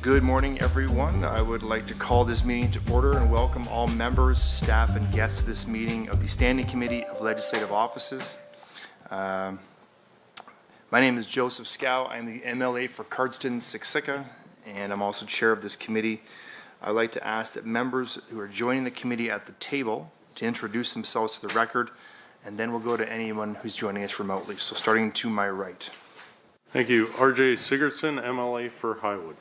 Good morning, everyone. I would like to call this meeting to order and welcome all members, staff, and guests to this meeting of the Standing Committee of Legislative Offices. My name is Joseph Scow. I'm the MLA for Cardston-Siksika, and I'm also chair of this committee. I'd like to ask that members who are joining the committee at the table to introduce themselves to the record, and then we'll go to anyone who's joining us remotely. So starting to my right. Thank you. RJ Sigurdsson, MLA for Highwood.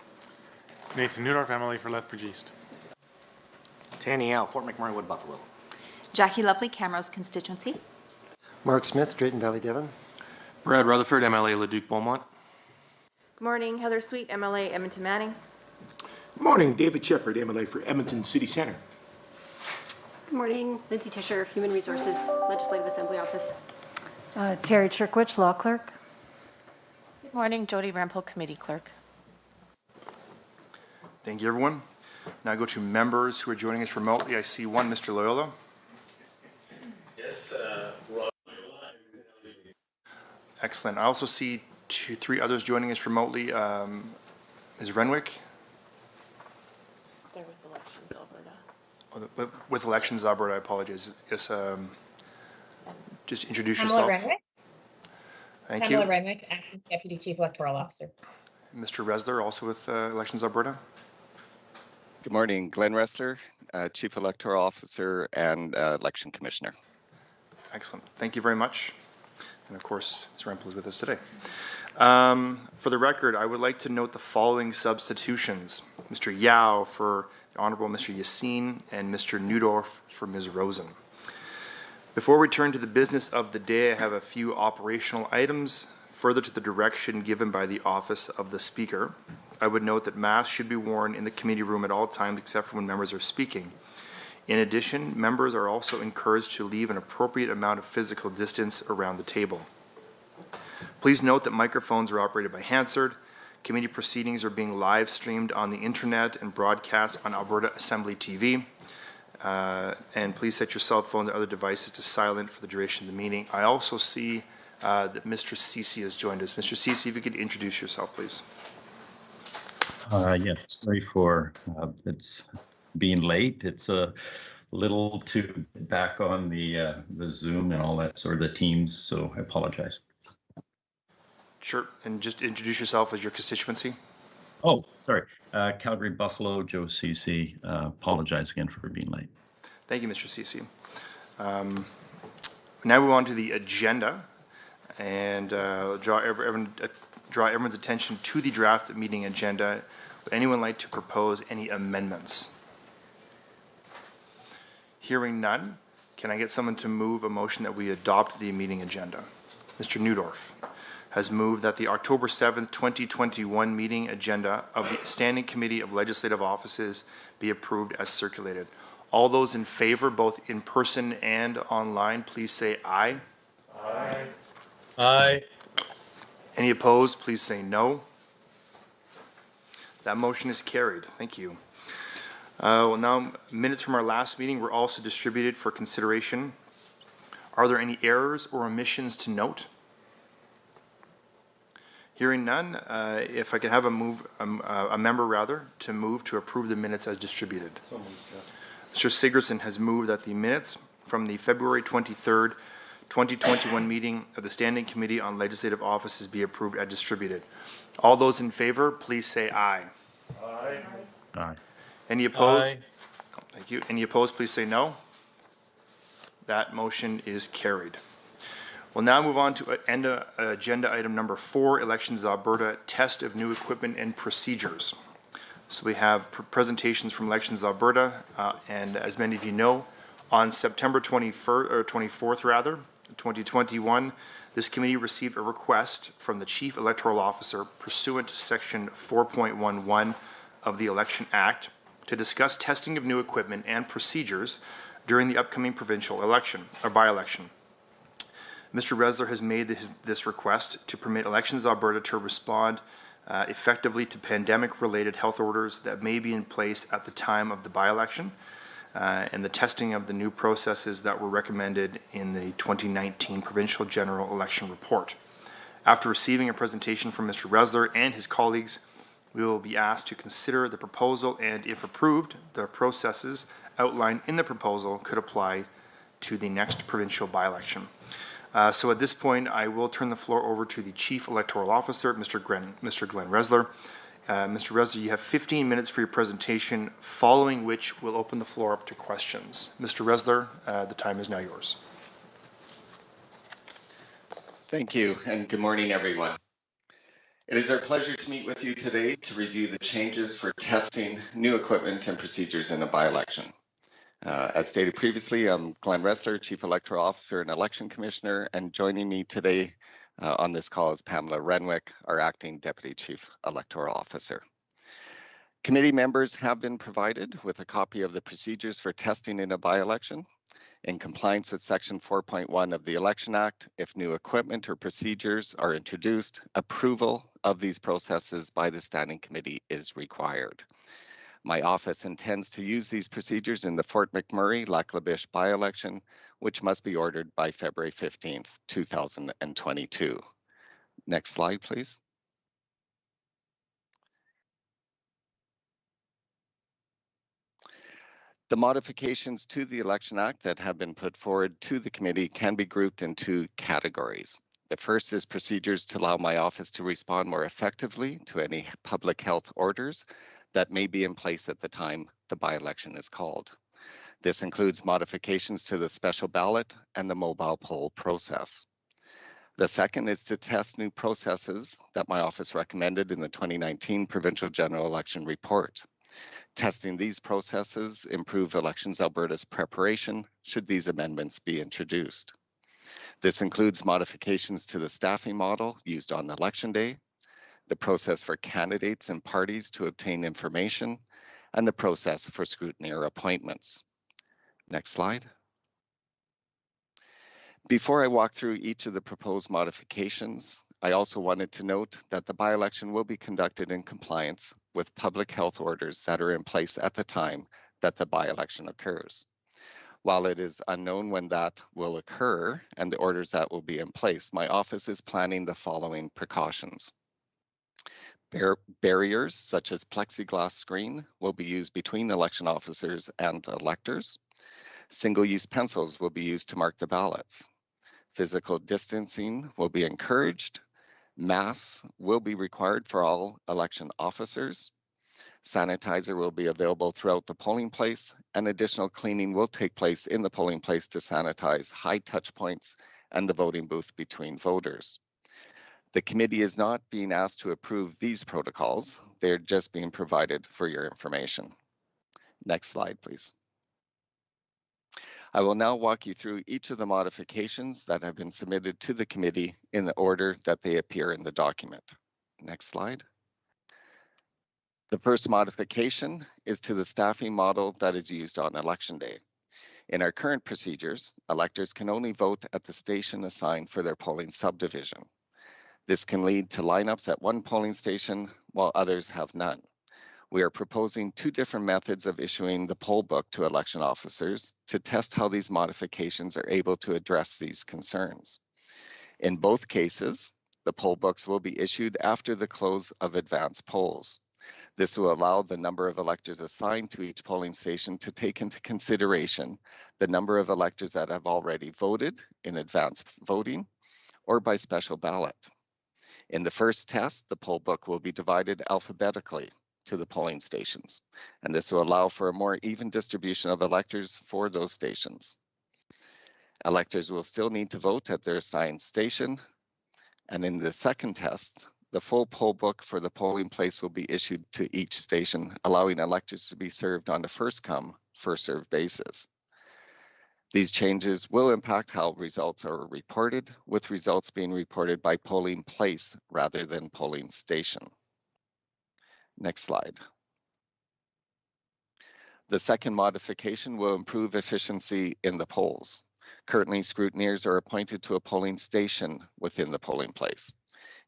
Nathan Newdorf, MLA for Lethbridge East. Tanny Al, Fort McMurray Wood, Buffalo. Jackie Lovely, Camrose constituency. Mark Smith, Drayton Valley, Devon. Brad Rutherford, MLA Leduc Beaumont. Good morning, Heather Sweet, MLA Edmonton Manning. Good morning, David Shepard, MLA for Edmonton City Centre. Good morning, Lindsay Tisher, Human Resources, Legislative Assembly Office. Terry Chirkwich, Law Clerk. Good morning, Jody Rampel, Committee Clerk. Thank you, everyone. Now I go to members who are joining us remotely. I see one, Mr. Loyola. Yes, Rob Loyola. Excellent. I also see three others joining us remotely. Ms. Renwick. They're with Elections Alberta. With Elections Alberta, I apologize. Yes, just introduce Pamela yourself. Renwick. Thank Pamela you. Renwick, Acting Deputy Chief Electoral Officer. Mr. Resler, also with Elections Alberta. Good morning, Glenn Ressler, Chief Electoral Officer and Election Commissioner. Excellent. Thank you very much. And of course, Ms. Rempel is with us today. For the record, I would like to note the following substitutions. Mr. Yao for the Honorable Mr. Yassin and Mr. Newdorf for Ms. Rosen. Before we turn to the business of the day, I have a few operational items. Further to the direction given by the Office of the Speaker, I would note that masks should be worn in the committee room at all times except for when members are speaking. In addition, members are also encouraged to leave an appropriate amount of physical distance around the table. Please note that microphones are operated by Hansard. Committee proceedings are being live streamed on the internet and broadcast on Alberta Assembly TV. And please set your cell phones and other devices to silent for the duration of the meeting. I also see that Mr. Ceci has joined us. Mr. Ceci, if you could introduce yourself, please. Yes, sorry for it's being late. It's a little too back on the Zoom and all that sort of the Teams, so I apologize. Sure, and just introduce yourself as your constituency. Oh, sorry. Calgary Buffalo, Joe Ceci. Apologize again for being late. Thank you, Mr. Ceci. Now we on to the agenda and draw everyone's attention to the draft meeting agenda. Would anyone like to propose any amendments? Hearing none, can I get someone to move a motion that we adopt the meeting agenda? Mr. Newdorf has moved that the October 7th, 2021 meeting agenda of the Standing Committee of Legislative Offices be approved as circulated. All those in favor, both in person and online, please say aye. Aye. Aye. Any opposed, please say no. That motion is carried. Thank you. Well, now, minutes from our last meeting were also distributed for consideration. Are there any errors or omissions to note? Hearing none, if I could have a member to move to approve the minutes as distributed. So moved, Jeff. Mr. Sigurdsson has moved that the minutes from the February 23rd, 2021 meeting of the Standing Committee on Legislative Offices be approved as distributed. All those in favor, please say aye. Aye. Aye. Any opposed? Aye. Oh, thank you. Any opposed, please say no. That motion is carried. We'll now move on to agenda item number 4, Elections Alberta, Test of New Equipment and Procedures. So we have presentations from Elections Alberta, and as many of you know, on September 24th, 2021, this committee received a request from the Chief Electoral Officer pursuant to Section 4.11 of the Election Act to discuss testing of new equipment and procedures during the upcoming provincial election or by-election. Mr. Resler has made this request to permit Elections Alberta to respond effectively to pandemic-related health orders that may be in place at the time of the by-election and the testing of the new processes that were recommended in the 2019 Provincial General Election Report. After receiving a presentation from Mr. Resler and his colleagues, We will be asked to consider the proposal, and if approved, the processes outlined in the proposal could apply to the next provincial by-election. So at this point, I will turn the floor over to the Chief Electoral Officer, Mr. Glenn Resler. Mr. Resler, you have 15 minutes for your presentation, following which we'll open the floor up to questions. Mr. Resler, the time is now yours. Thank you, and good morning, everyone. It is our pleasure to meet with you today to review the changes for testing new equipment and procedures in a by-election. As stated previously, I'm Glenn Resler, Chief Electoral Officer and Election Commissioner, and joining me today on this call is Pamela Renwick, our Acting Deputy Chief Electoral Officer. Committee members have been provided with a copy of the procedures for testing in a by-election. In compliance with Section 4.1 of the Election Act, if new equipment or procedures are introduced, approval of these processes by the Standing Committee is required. My office intends to use these procedures in the Fort McMurray-Lac La Biche by-election, which must be ordered by February 15th, 2022. Next slide, please. The modifications to the Election Act that have been put forward to the committee can be grouped in two categories. The first is procedures to allow my office to respond more effectively to any public health orders that may be in place at the time the by-election is called. This includes modifications to the special ballot and the mobile poll process. The second is to test new processes that my office recommended in the 2019 Provincial General Election Report. Testing these processes improve Elections Alberta's preparation should these amendments be introduced. This includes modifications to the staffing model used on Election Day, the process for candidates and parties to obtain information, and the process for scrutineer appointments. Next slide. Before I walk through each of the proposed modifications, I also wanted to note that the by-election will be conducted in compliance with public health orders that are in place at the time that the by-election occurs. While it is unknown when that will occur and the orders that will be in place, my office is planning the following precautions. Barriers such as plexiglass screen will be used between election officers and electors. Single-use pencils will be used to mark the ballots. Physical distancing will be encouraged. Masks will be required for all election officers. Sanitizer will be available throughout the polling place, and additional cleaning will take place in the polling place to sanitize high touch points and the voting booth between voters. The committee is not being asked to approve these protocols. They're just being provided for your information. Next slide, please. I will now walk you through each of the modifications that have been submitted to the committee in the order that they appear in the document. Next slide. The first modification is to the staffing model that is used on Election Day. In our current procedures, electors can only vote at the station assigned for their polling subdivision. This can lead to lineups at one polling station while others have none. We are proposing two different methods of issuing the poll book to election officers to test how these modifications are able to address these concerns. In both cases, the poll books will be issued after the close of advance polls. This will allow the number of electors assigned to each polling station to take into consideration the number of electors that have already voted in advance voting or by special ballot. In the first test, the poll book will be divided alphabetically to the polling stations, and this will allow for a more even distribution of electors for those stations. Electors will still need to vote at their assigned station, and in the second test, the full poll book for the polling place will be issued to each station, allowing electors to be served on a first-come, first-served basis. These changes will impact how results are reported, with results being reported by polling place rather than polling station. Next slide. The second modification will improve efficiency in the polls. Currently, scrutineers are appointed to a polling station within the polling place.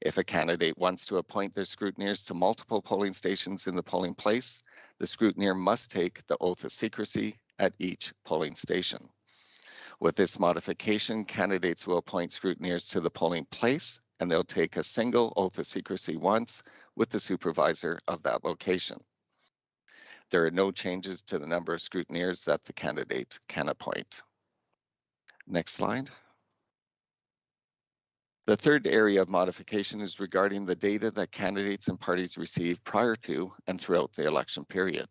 If a candidate wants to appoint their scrutineers to multiple polling stations in the polling place, the scrutineer must take the oath of secrecy at each polling station. With this modification, candidates will appoint scrutineers to the polling place, and they'll take a single oath of secrecy once with the supervisor of that location. There are no changes to the number of scrutineers that the candidate can appoint. Next slide. The third area of modification is regarding the data that candidates and parties receive prior to and throughout the election period.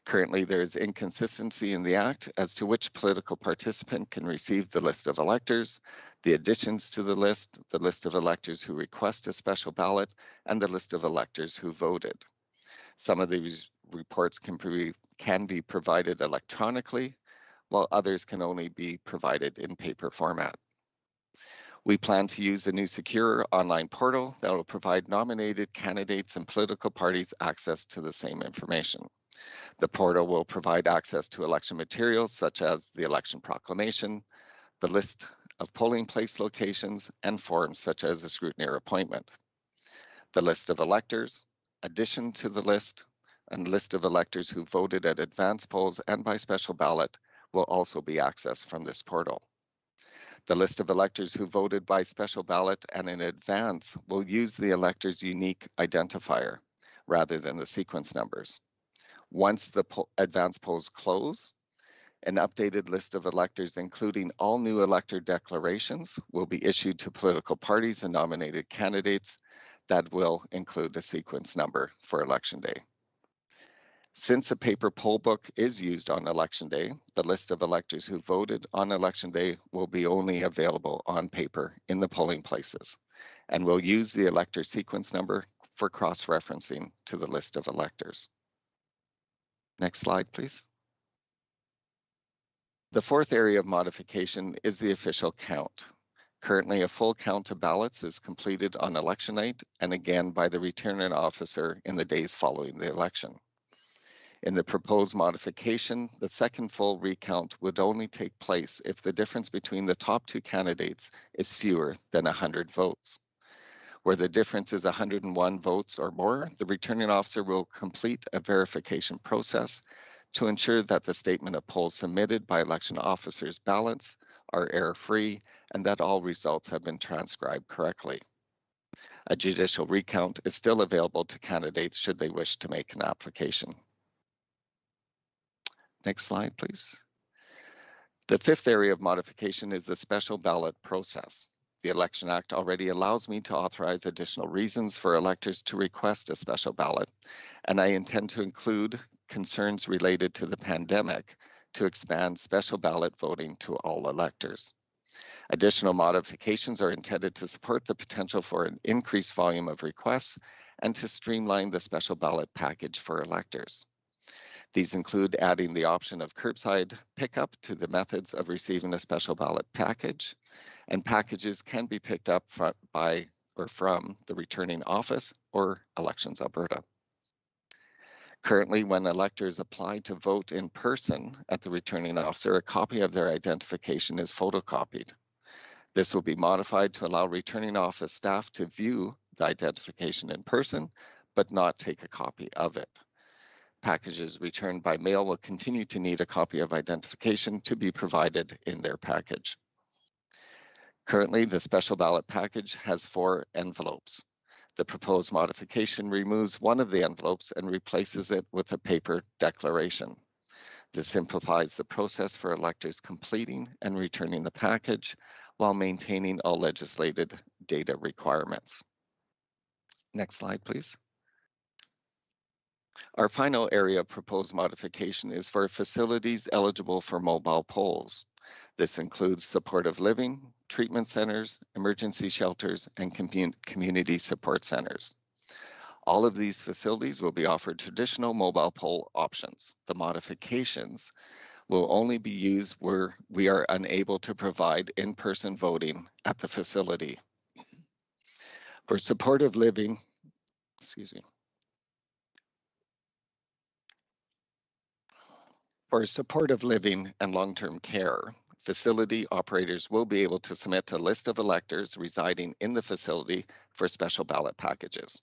Currently, there is inconsistency in the Act as to which political participant can receive the list of electors, the additions to the list of electors who request a special ballot, and the list of electors who voted. Some of these reports can be provided electronically, while others can only be provided in paper format. We plan to use a new secure online portal that will provide nominated candidates and political parties access to the same information. The portal will provide access to election materials such as the election proclamation, the list of polling place locations, and forms such as a scrutineer appointment. The list of electors, addition to the list, and list of electors who voted at advance polls and by special ballot will also be accessed from this portal. The list of electors who voted by special ballot and in advance will use the elector's unique identifier rather than the sequence numbers. Once the advance polls close, an updated list of electors, including all new elector declarations, will be issued to political parties and nominated candidates that will include a sequence number for Election Day. Since a paper poll book is used on Election Day, the list of electors who voted on Election Day will be only available on paper in the polling places, and will use the elector sequence number for cross-referencing to the list of electors. Next slide, please. The fourth area of modification is the official count. Currently, a full count of ballots is completed on election night and again by the returning officer in the days following the election. In the proposed modification, the second full recount would only take place if the difference between the top two candidates is fewer than 100 votes. Where the difference is 101 votes or more, the returning officer will complete a verification process to ensure that the statement of polls submitted by election officers' ballots are error-free and that all results have been transcribed correctly. A judicial recount is still available to candidates should they wish to make an application. Next slide, please. The fifth area of modification is the special ballot process. The Election Act already allows me to authorize additional reasons for electors to request a special ballot, and I intend to include concerns related to the pandemic to expand special ballot voting to all electors. Additional modifications are intended to support the potential for an increased volume of requests and to streamline the special ballot package for electors. These include adding the option of curbside pickup to the methods of receiving a special ballot package, and packages can be picked up by or from the returning office or Elections Alberta. Currently, when electors apply to vote in person at the returning officer, a copy of their identification is photocopied. This will be modified to allow returning office staff to view the identification in person, but not take a copy of it. Packages returned by mail will continue to need a copy of identification to be provided in their package. Currently, the special ballot package has 4 envelopes. The proposed modification removes one of the envelopes and replaces it with a paper declaration. This simplifies the process for electors completing and returning the package while maintaining all legislated data requirements. Next slide, please. Our final area of proposed modification is for facilities eligible for mobile polls. This includes supportive living, treatment centers, emergency shelters, and community support centers. All of these facilities will be offered traditional mobile poll options. The modifications will only be used where we are unable to provide in-person voting at the facility. For supportive living, For supportive living and long-term care, facility operators will be able to submit a list of electors residing in the facility for special ballot packages.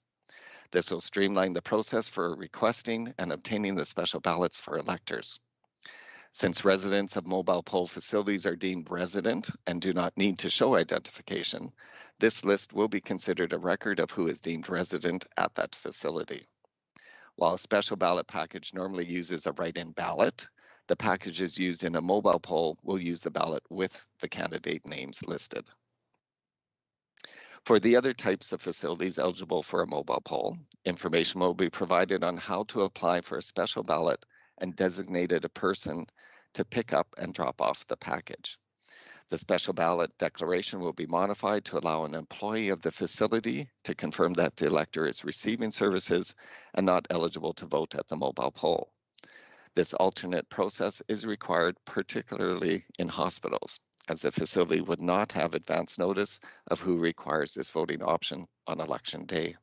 This will streamline the process for requesting and obtaining the special ballots for electors. Since residents of mobile poll facilities are deemed resident and do not need to show identification, this list will be considered a record of who is deemed resident at that facility. While a special ballot package normally uses a write-in ballot, the packages used in a mobile poll will use the ballot with the candidate names listed. For the other types of facilities eligible for a mobile poll, information will be provided on how to apply for a special ballot and designated a person to pick up and drop off the package. The special ballot declaration will be modified to allow an employee of the facility to confirm that the elector is receiving services and not eligible to vote at the mobile poll. This alternate process is required particularly in hospitals, as the facility would not have advance notice of who requires this voting option on election day.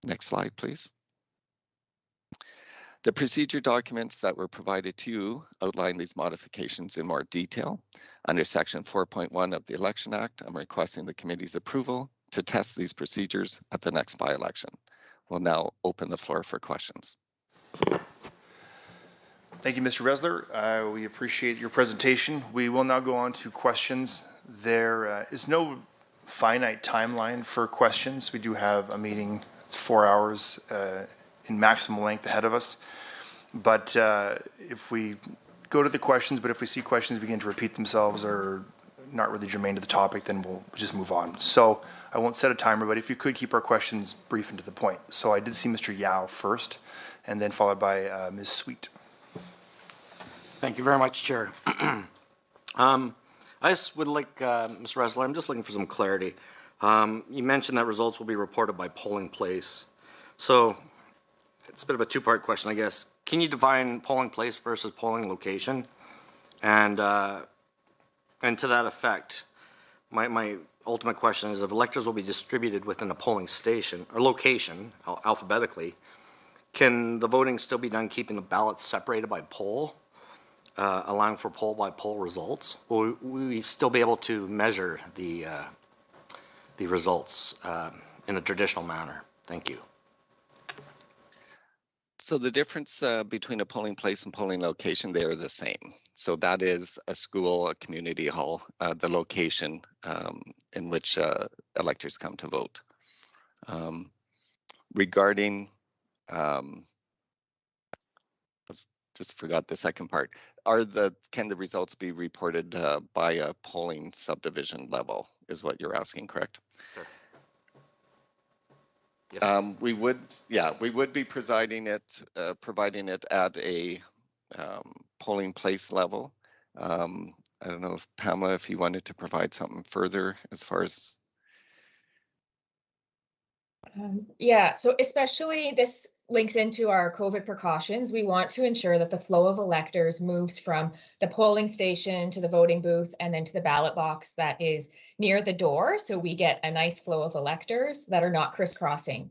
Next slide, please. The procedure documents that were provided to you outline these modifications in more detail. Under Section 4.1 of the Election Act, I'm requesting the committee's approval to test these procedures at the next by-election. We'll now open the floor for questions. Thank you, Mr. Resler. We appreciate your presentation. We will now go on to questions. There is no finite timeline for questions. We do have a meeting, it's 4 hours in maximum length ahead of us. But if we go to the questions, but if we see questions begin to repeat themselves or not really germane to the topic, then we'll just move on. So I won't set a timer, but if you could keep our questions brief and to the point. So I did see Mr. Yao first, and then followed by Ms. Sweet. Thank you very much, Chair. I just would like, Mr. Resler, I'm just looking for some clarity. You mentioned that results will be reported by polling place. So it's a bit of a two-part question, I guess. Can you define polling place versus polling location? And to that effect, my ultimate question is if electors will be distributed within a polling station or location alphabetically, can the voting still be done keeping the ballots separated by poll, allowing for poll-by-poll results? Will we still be able to measure the results in the traditional manner? Thank you. So the difference between a polling place and polling location, they are the same. So that is a school, a community hall, the location in which electors come to vote. Regarding, just forgot the second part. Can the results be reported by a polling subdivision level? Is what you're asking, correct? Sure. Yes. We would be providing it at a polling place level. I don't know if Pamela, if you wanted to provide something further as far as. Yeah, so especially this links into our COVID precautions. We want to ensure that the flow of electors moves from the polling station to the voting booth and then to the ballot box that is near the door. So we get a nice flow of electors that are not crisscrossing.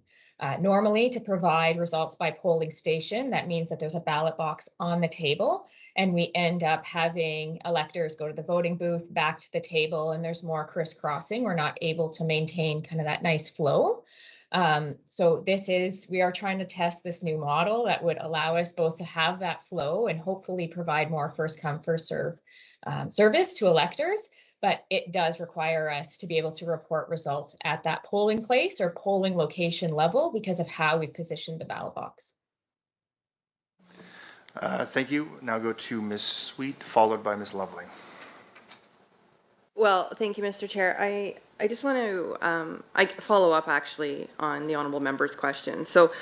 Normally, to provide results by polling station, that means that there's a ballot box on the table and we end up having electors go to the voting booth, back to the table, and there's more crisscrossing. We're not able to maintain kind of that nice flow. So we are trying to test this new model that would allow us both to have that flow and hopefully provide more first come, first serve service to electors. But it does require us to be able to report results at that polling place or polling location level because of how we've positioned the ballot box. Thank you. Now go to Ms. Sweet, followed by Ms. Lovely. Well, thank you, Mr. Chair. I just want to follow up actually on the honourable member's question. So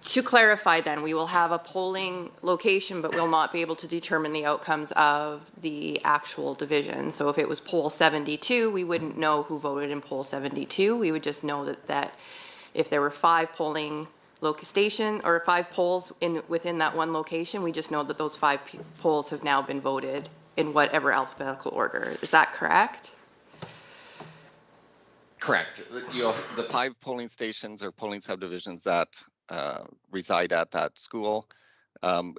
to clarify then, we will have a polling location, but we'll not be able to determine the outcomes of the actual division. So if it was poll 72, we wouldn't know who voted in poll 72. We would just know that if there were 5 polling station or 5 polls within that one location, we just know that those 5 polls have now been voted in whatever alphabetical order. Is that correct? Correct. The 5 polling stations or polling subdivisions that reside at that school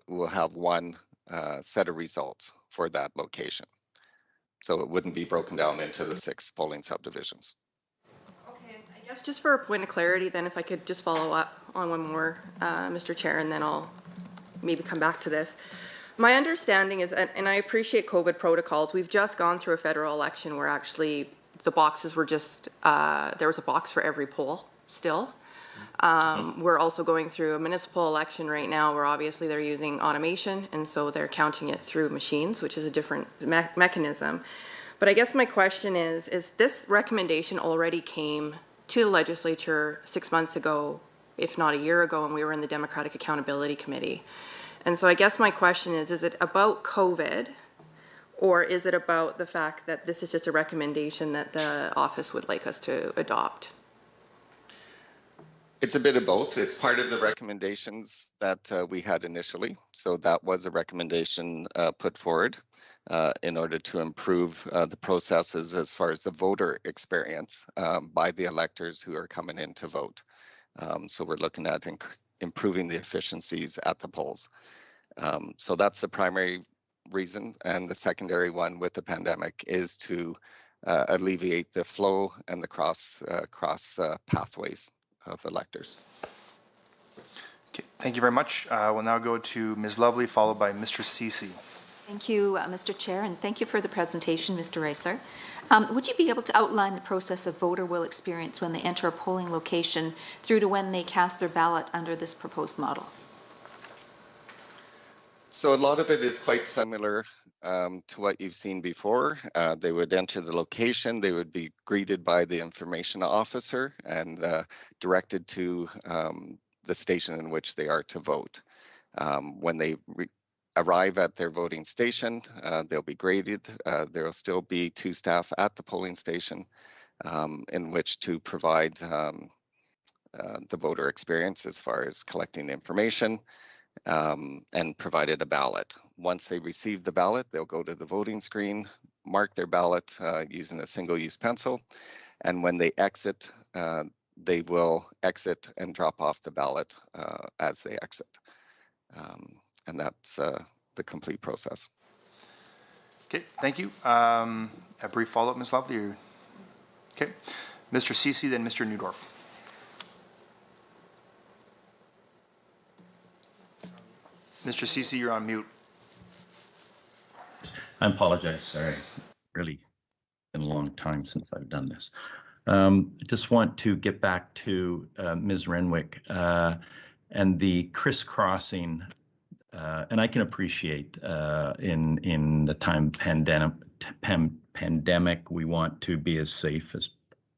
will have one set of results for that location. So it wouldn't be broken down into the 6 polling subdivisions. Okay, I guess just for a point of clarity then, if I could just follow up on one more, Mr. Chair, and then I'll maybe come back to this. My understanding is, and I appreciate COVID protocols, we've just gone through a federal election where actually the boxes were just, there was a box for every poll still. We're also going through a municipal election right now where obviously they're using automation, and so they're counting it through machines, which is a different mechanism. But I guess my question is this recommendation already came to the legislature 6 months ago, if not a year ago, when we were in the Democratic Accountability Committee. And so I guess my question is it about COVID, or is it about the fact that this is just a recommendation that the office would like us to adopt? It's a bit of both. It's part of the recommendations that we had initially. So that was a recommendation put forward in order to improve the processes as far as the voter experience by the electors who are coming in to vote. So we're looking at improving the efficiencies at the polls. So that's the primary reason. And the secondary one with the pandemic is to alleviate the flow and the cross pathways of electors. Okay, thank you very much. We'll now go to Ms. Lovely, followed by Mr. Ceci. Thank you, Mr. Chair, and thank you for the presentation, Mr. Reisler. Would you be able to outline the process a voter will experience when they enter a polling location through to when they cast their ballot under this proposed model? So a lot of it is quite similar to what you've seen before. They would enter the location, they would be greeted by the information officer and directed to the station in which they are to vote. When they arrive at their voting station, they'll be graded. There will still be 2 staff at the polling station in which to provide the voter experience as far as collecting information and provided a ballot. Once they receive the ballot, they'll go to the voting screen, mark their ballot using a single-use pencil, and when they exit, they will exit and drop off the ballot as they exit. And that's the complete process. Okay, thank you. A brief follow-up, Ms. Lovely? Okay. Mr. Ceci, then Mr. Neudorf. Mr. Ceci, you're on mute. I apologize, sorry. Really been a long time since I've done this. Just want to get back to Ms. Renwick and the crisscrossing, and I can appreciate in the time pandemic, we want to be as safe as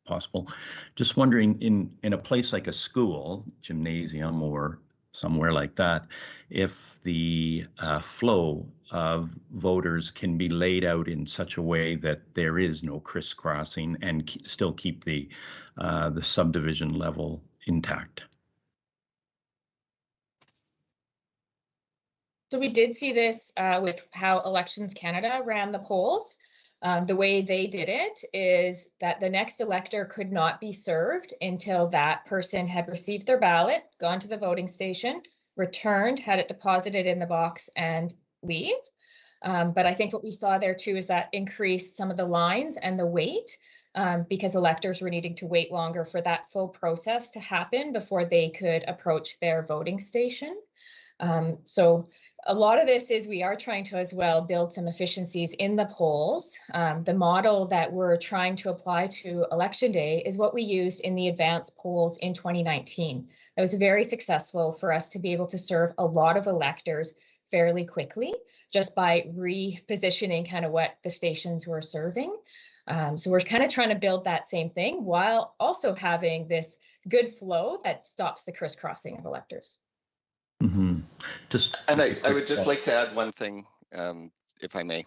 possible. Just wondering, in a place like a school, gymnasium, or somewhere like that, if the flow of voters can be laid out in such a way that there is no crisscrossing and still keep the subdivision level intact. So we did see this with how Elections Canada ran the polls. The way they did it is that the next elector could not be served until that person had received their ballot, gone to the voting station, returned, had it deposited in the box, and leave. But I think what we saw there too is that increased some of the lines and the wait because electors were needing to wait longer for that full process to happen before they could approach their voting station. So a lot of this is we are trying to as well build some efficiencies in the polls. The model that we're trying to apply to Election Day is what we used in the advanced polls in 2019. It was very successful for us to be able to serve a lot of electors fairly quickly just by repositioning kind of what the stations were serving. So we're kind of trying to build that same thing while also having this good flow that stops the crisscrossing of electors. Mm-hmm. And I would just like to add one thing, if I may.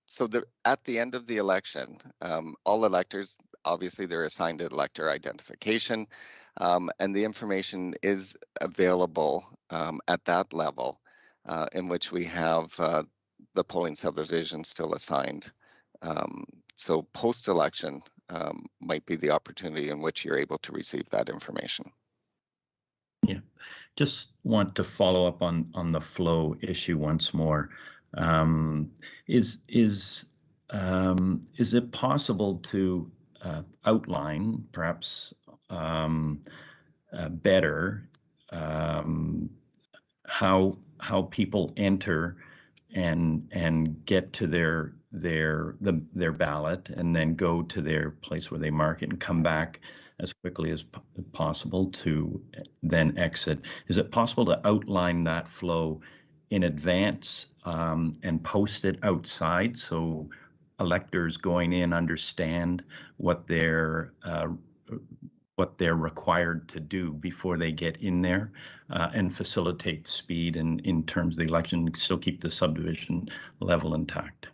So at the end of the election, all electors, obviously they're assigned an elector identification, and the information is available at that level in which we have the polling subdivision still assigned. So post-election might be the opportunity in which you're able to receive that information. Yeah, just want to follow up on the flow issue once more. Is it possible to outline perhaps better how how people enter and get to their ballot and then go to their place where they mark it and come back as quickly as possible to then exit. Is it possible to outline that flow in advance and post it outside so electors going in understand what they're required to do before they get in there, and facilitate speed and in terms of the election, still keep the subdivision level intact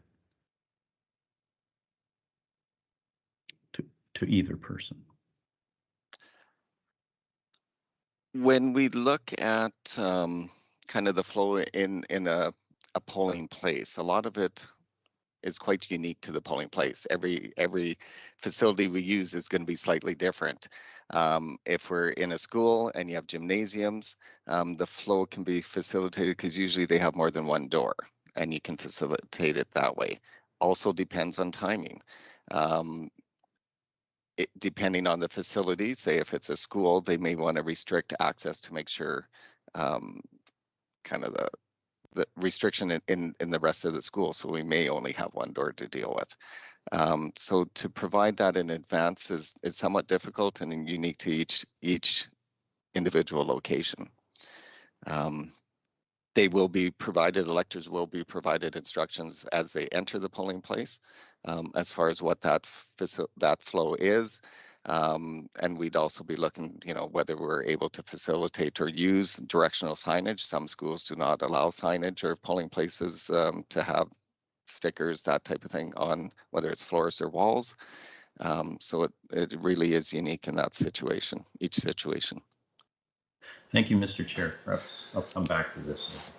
to either person? When we look at kind of the flow in a polling place, a lot of it is quite unique to the polling place. Every facility we use is going to be slightly different. If we're in a school and you have gymnasiums, the flow can be facilitated because usually they have more than one door and you can facilitate it that way. Also depends on timing. Depending on the facility, say if it's a school, they may want to restrict access to make sure kind of the restriction in the rest of the school. So we may only have one door to deal with. So to provide that in advance is somewhat difficult and unique to each individual location. They will be provided, electors will be provided instructions as they enter the polling place as far as what that flow is. And we'd also be looking, whether we're able to facilitate or use directional signage. Some schools do not allow signage or polling places to have stickers, that type of thing on whether it's floors or walls. So it really is unique in that situation, each situation. Thank you, Mr. Chair. Perhaps I'll come back to this.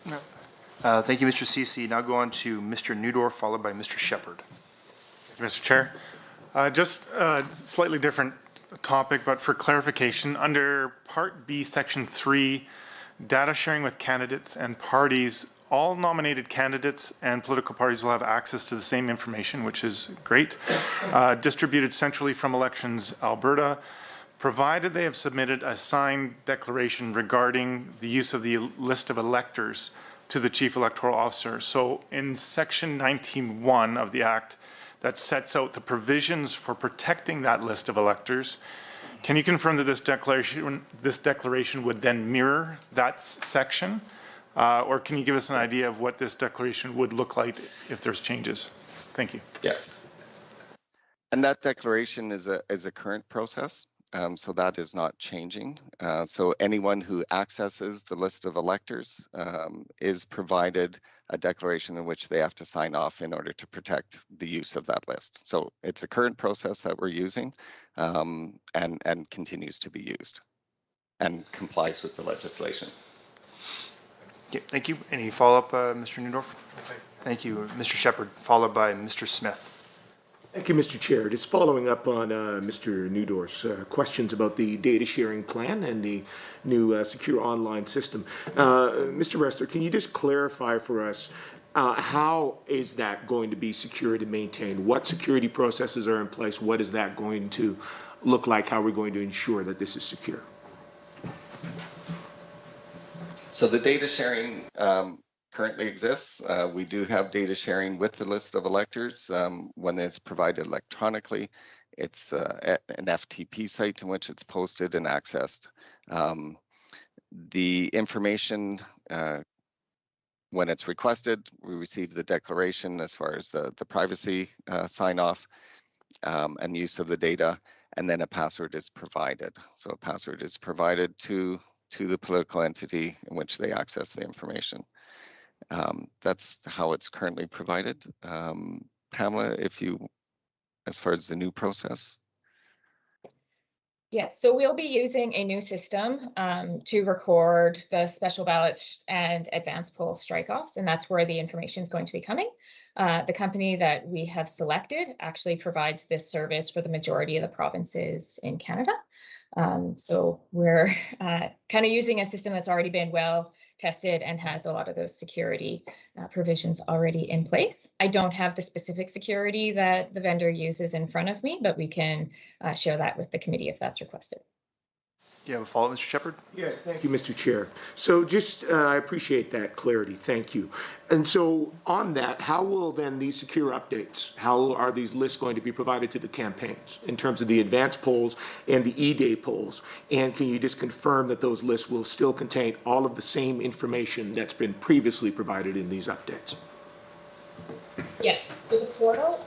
Thank you, Mr. Ceci. Now go on to Mr. Newdorf, followed by Mr. Shepherd. Thank you, Mr. Chair. Just a slightly different topic, but for clarification, under Part B, Section 3, data sharing with candidates and parties, all nominated candidates and political parties will have access to the same information, which is great, distributed centrally from Elections Alberta, provided they have submitted a signed declaration regarding the use of the list of electors to the Chief Electoral Officer. So in Section 19.1 of the Act, that sets out the provisions for protecting that list of electors, can you confirm that this declaration would then mirror that section? Or can you give us an idea of what this declaration would look like if there's changes? Thank you. Yes. And that declaration is a current process. So that is not changing. So anyone who accesses the list of electors is provided a declaration in which they have to sign off in order to protect the use of that list. So it's a current process that we're using and continues to be used and complies with the legislation. Okay, thank you. Any follow-up, Mr. Newdorf? Thank you. Mr. Shepherd, followed by Mr. Smith. Thank you, Mr. Chair. Just following up on Mr. Newdorf's questions about the data sharing plan and the new secure online system. Mr. Ressler, can you just clarify for us how is that going to be secured and maintained? What security processes are in place? What is that going to look like? How are we going to ensure that this is secure? So the data sharing currently exists. We do have data sharing with the list of electors when it's provided electronically. It's an FTP site in which it's posted and accessed. The information, when it's requested, we receive the declaration as far as the privacy sign off and use of the data, and then a password is provided. So a password is provided to the political entity in which they access the information. That's how it's currently provided. Pamela, as far as the new process? Yes, so we'll be using a new system to record the special ballots and advance poll strike-offs, and that's where the information is going to be coming. The company that we have selected actually provides this service for the majority of the provinces in Canada. So we're kind of using a system that's already been well tested and has a lot of those security provisions already in place. I don't have the specific security that the vendor uses in front of me, but we can share that with the committee if that's requested. You have a follow-up, Mr. Shepherd? Yes, thank you, Mr. Chair. So just, I appreciate that clarity, thank you. And so on that, how will then these secure updates, how are these lists going to be provided to the campaigns in terms of the advance polls and the E-Day polls? And can you just confirm that those lists will still contain all of the same information that's been previously provided in these updates? Yes, so the portal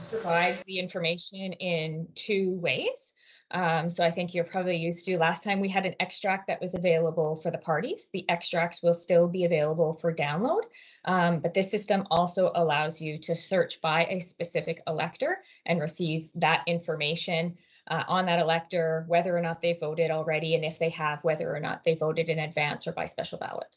provides the information in two ways. So I think you're probably used to, last time we had an extract that was available for the parties. The extracts will still be available for download, but this system also allows you to search by a specific elector and receive that information on that elector, whether or not they voted already, and if they have, whether or not they voted in advance or by special ballot.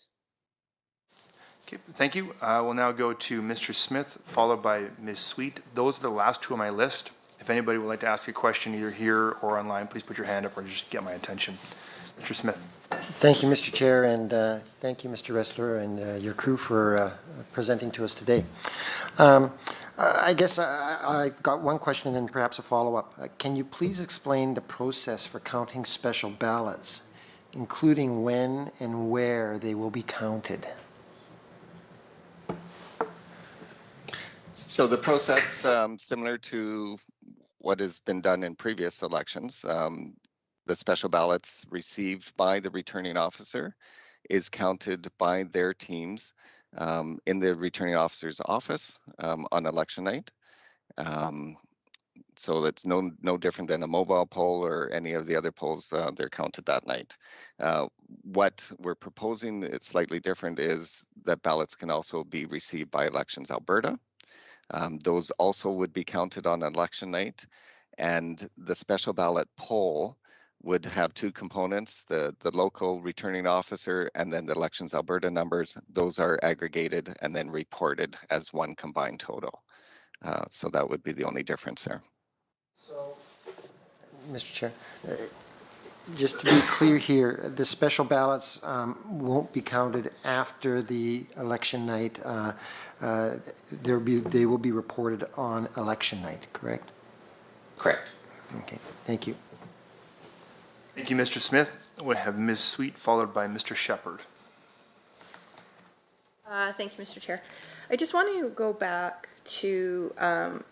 Okay, thank you. We'll now go to Mr. Smith, followed by Ms. Sweet. Those are the last two on my list. If anybody would like to ask a question either here or online, please put your hand up or just get my attention. Mr. Smith. Thank you, Mr. Chair, and thank you, Mr. Ressler, and your crew for presenting to us today. I guess I've got one question and then perhaps a follow-up. Can you please explain the process for counting special ballots, including when and where they will be counted? So the process, similar to what has been done in previous elections, the special ballots received by the returning officer is counted by their teams in the returning officer's office on election night. So it's no different than a mobile poll or any of the other polls. They're counted that night. What we're proposing, it's slightly different, is that ballots can also be received by Elections Alberta. Those also would be counted on election night, and the special ballot poll would have two components, the local returning officer and then the Elections Alberta numbers. Those are aggregated and then reported as one combined total. So that would be the only difference there. So, Mr. Chair, just to be clear here, the special ballots won't be counted after the election night. They will be reported on election night, correct? Correct. Okay, thank you. Thank you, Mr. Smith. We have Ms. Sweet, followed by Mr. Shepherd. Thank you, Mr. Chair. I just want to go back to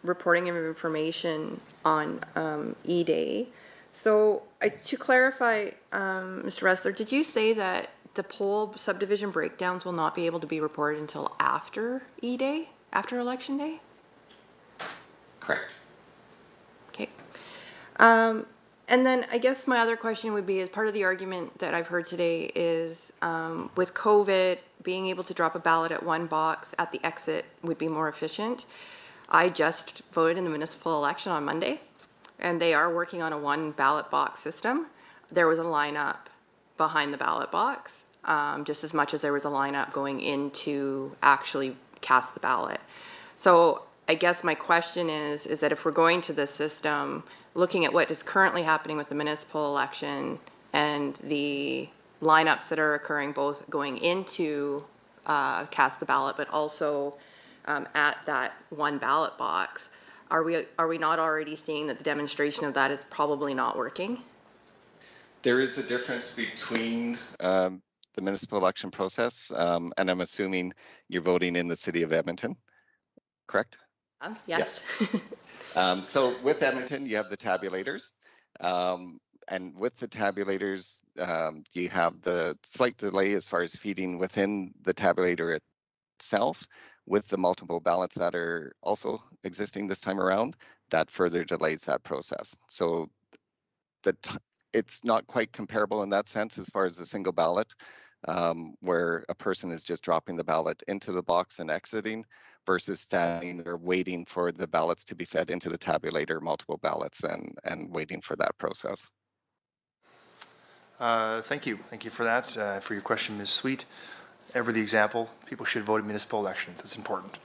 reporting of information on E-Day. So to clarify, Mr. Ressler, did you say that the poll subdivision breakdowns will not be able to be reported until after E-Day, after Election Day? Correct. Okay. And then I guess my other question would be, as part of the argument that I've heard today is with COVID, being able to drop a ballot at one box at the exit would be more efficient. I just voted in the municipal election on Monday, and they are working on a one ballot box system. There was a lineup behind the ballot box, just as much as there was a lineup going in to actually cast the ballot. So I guess my question is that if we're going to this system, looking at what is currently happening with the municipal election and the lineups that are occurring, both going into cast the ballot, but also at that one ballot box, are we not already seeing that the demonstration of that is probably not working? There is a difference between the municipal election process, and I'm assuming you're voting in the city of Edmonton, correct? Yes. So with Edmonton, you have the tabulators. And with the tabulators, you have the slight delay as far as feeding within the tabulator itself. With the multiple ballots that are also existing this time around, that further delays that process. So it's not quite comparable in that sense as far as a single ballot, where a person is just dropping the ballot into the box and exiting, versus standing there waiting for the ballots to be fed into the tabulator, multiple ballots, and waiting for that process. Thank you. Thank you for that, for your question, Ms. Sweet. Ever the example, people should vote in municipal elections. It's important.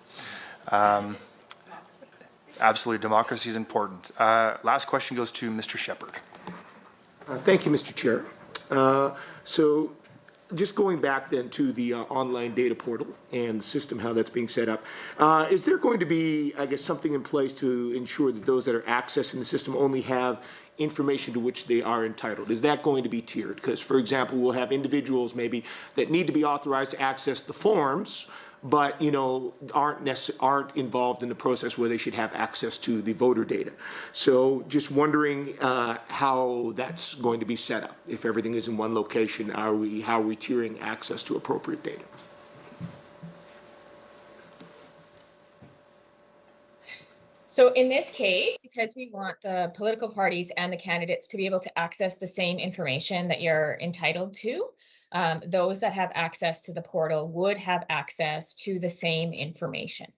Absolutely, democracy is important. Last question goes to Mr. Shepherd. Thank you, Mr. Chair. So just going back then to the online data portal and the system, how that's being set up, is there going to be, I guess, something in place to ensure that those that are accessing the system only have information to which they are entitled? Is that going to be tiered? Because, for example, we'll have individuals maybe that need to be authorized to access the forms, but aren't involved in the process where they should have access to the voter data. So just wondering how that's going to be set up. If everything is in one location, how are we tiering access to appropriate data? So in this case, because we want the political parties and the candidates to be able to access the same information that you're entitled to, those that have access to the portal would have access to the same information.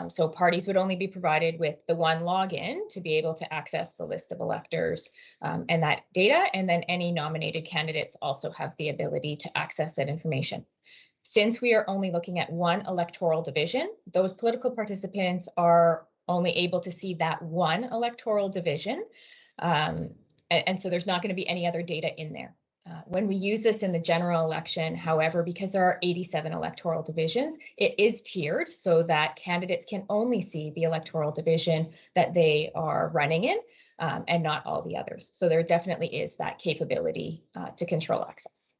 So parties would only be provided with the one login to be able to access the list of electors and that data, and then any nominated candidates also have the ability to access that information. Since we are only looking at one electoral division, those political participants are only able to see that one electoral division. And so there's not going to be any other data in there. When we use this in the general election, however, because there are 87 electoral divisions, it is tiered so that candidates can only see the electoral division that they are running in and not all the others. So there definitely is that capability to control access.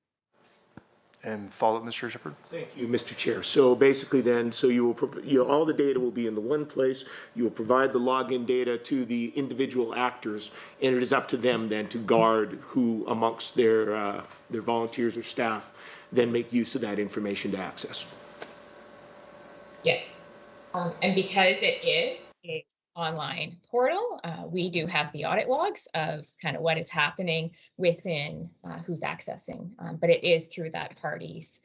And follow-up, Mr. Shepherd? Thank you, Mr. Chair. So basically then, so you will, all the data will be in the one place. You will provide the login data to the individual actors, and it is up to them then to guard who amongst their volunteers or staff then make use of that information to access. Yes. And because it is an online portal, we do have the audit logs of kind of what is happening within who's accessing, but it is through that party's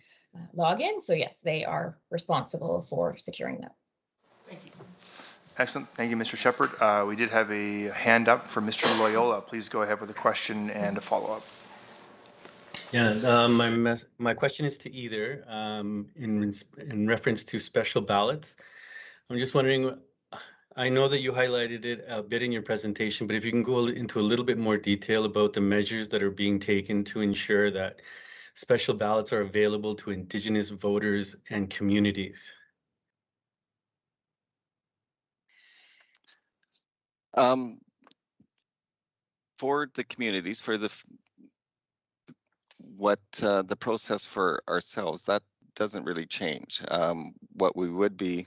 login. So yes, they are responsible for securing that. Thank you. Excellent. Thank you, Mr. Shepherd. We did have a hand up from Mr. Loyola. Please go ahead with a question and a follow-up. Yeah, my question is to either in reference to special ballots. I'm just wondering, I know that you highlighted it a bit in your presentation, but if you can go into a little bit more detail about the measures that are being taken to ensure that special ballots are available to Indigenous voters and communities. For the communities, for the process for ourselves, that doesn't really change. What we would be,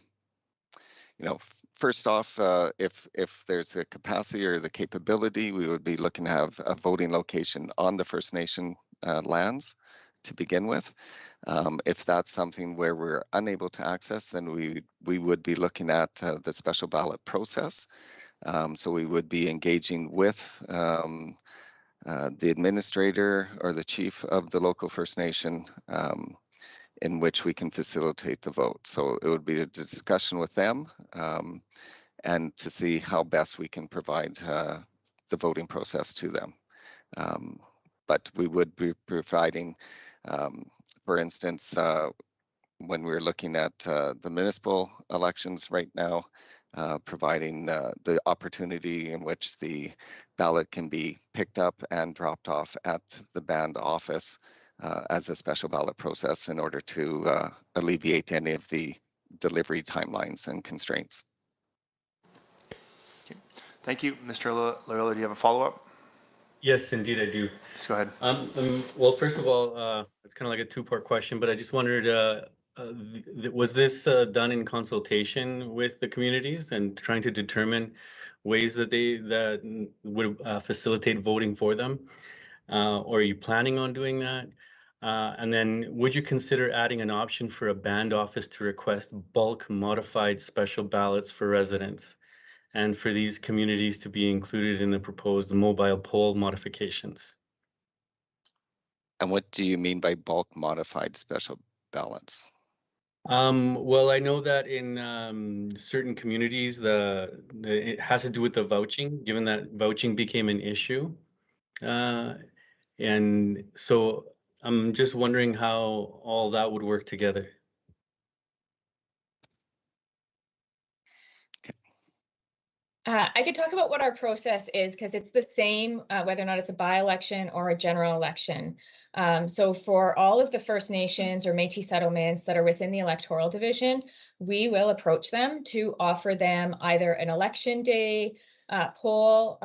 first off, if there's the capacity or the capability, we would be looking to have a voting location on the First Nation lands to begin with. If that's something where we're unable to access, then we would be looking at the special ballot process. So we would be engaging with the administrator or the chief of the local First Nation in which we can facilitate the vote. So it would be a discussion with them and to see how best we can provide the voting process to them. But we would be providing, for instance, when we're looking at the municipal elections right now, providing the opportunity in which the ballot can be picked up and dropped off at the band office as a special ballot process in order to alleviate any of the delivery timelines and constraints. Okay. Thank you. Mr. Loyola, do you have a follow-up? Yes, indeed, I do. Just go ahead. Well, first of all, it's kind of like a two-part question, but I just wondered, was this done in consultation with the communities and trying to determine ways that that would facilitate voting for them? Or are you planning on doing that? And then would you consider adding an option for a band office to request bulk modified special ballots for residents and for these communities to be included in the proposed mobile poll modifications? And what do you mean by bulk modified special ballots? Well, I know that in certain communities, it has to do with the vouching, given that vouching became an issue. And so I'm just wondering how all that would work together. I could talk about what our process is because it's the same whether or not it's a by-election or a general election. So for all of the First Nations or Métis settlements that are within the electoral division, we will approach them to offer them either an election day poll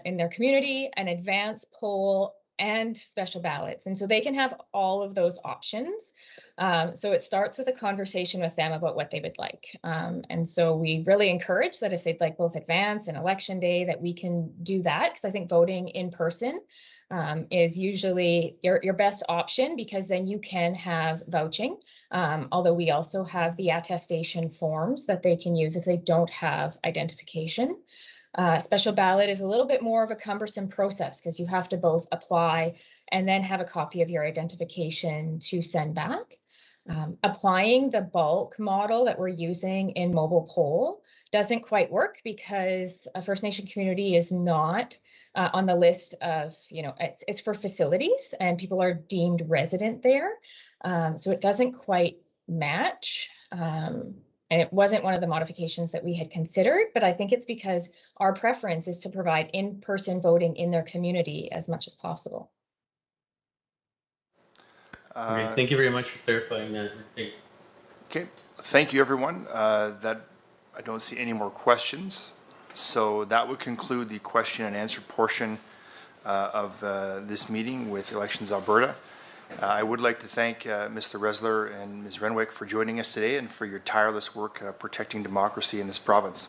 in their community, an advance poll, and special ballots. And so they can have all of those options. So it starts with a conversation with them about what they would like. And so we really encourage that if they'd like both advance and election day, that we can do that, because I think voting in person is usually your best option, because then you can have vouching. Although we also have the attestation forms that they can use if they don't have identification. Special ballot is a little bit more of a cumbersome process, because you have to both apply and then have a copy of your identification to send back. Applying the bulk model that we're using in mobile poll doesn't quite work, because a First Nation community is not on the list of, it's for facilities and people are deemed resident there. So it doesn't quite match. And it wasn't one of the modifications that we had considered, but I think it's because our preference is to provide in-person voting in their community as much as possible. Okay, thank you very much for clarifying that. Okay, thank you, everyone. That I don't see any more questions. So that would conclude the question and answer portion of this meeting with Elections Alberta. I would like to thank Mr. Resler and Ms. Renwick for joining us today and for your tireless work protecting democracy in this province.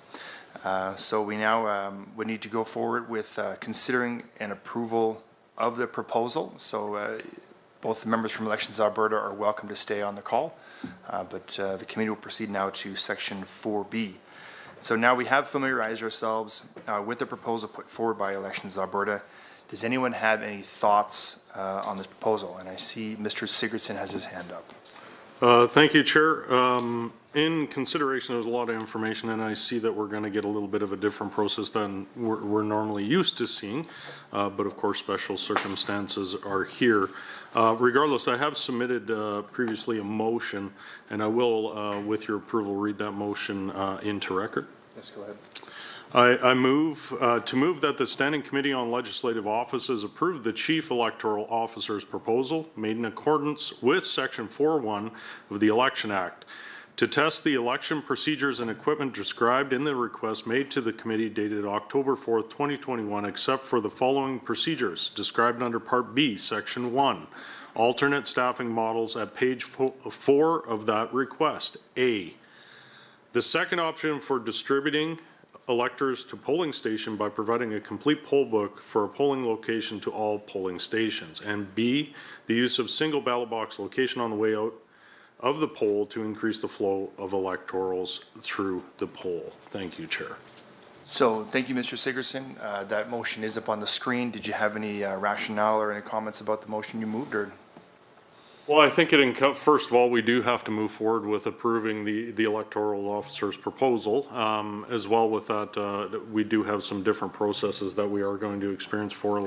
So we now would need to go forward with considering an approval of the proposal. So both the members from Elections Alberta are welcome to stay on the call, but the committee will proceed now to section 4B. So now we have familiarized ourselves with the proposal put forward by Elections Alberta. Does anyone have any thoughts on this proposal? And I see Mr. Sigurdsson has his hand up. Thank you, Chair. In consideration, there's a lot of information, and I see that we're going to get a little bit of a different process than we're normally used to seeing. But of course, special circumstances are here. Regardless, I have submitted previously a motion, and I will, with your approval, read that motion into record. Yes, go ahead. I move that the Standing Committee on Legislative Offices approve the Chief Electoral Officer's proposal made in accordance with Section 4.1 of the Election Act to test the election procedures and equipment described in the request made to the committee dated October 4th, 2021, except for the following procedures described under Part B, Section 1, alternate staffing models at page 4 of that request. A, the second option for distributing electors to polling station by providing a complete poll book for a polling location to all polling stations. And B, the use of single ballot box location on the way out of the poll to increase the flow of electorals through the poll. Thank you, Chair. So thank you, Mr. Sigurdsson. That motion is up on the screen. Did you have any rationale or any comments about the motion you moved? Or? Well, I think first of all, we do have to move forward with approving the electoral officer's proposal. As well with that, we do have some different processes that we are going to experience for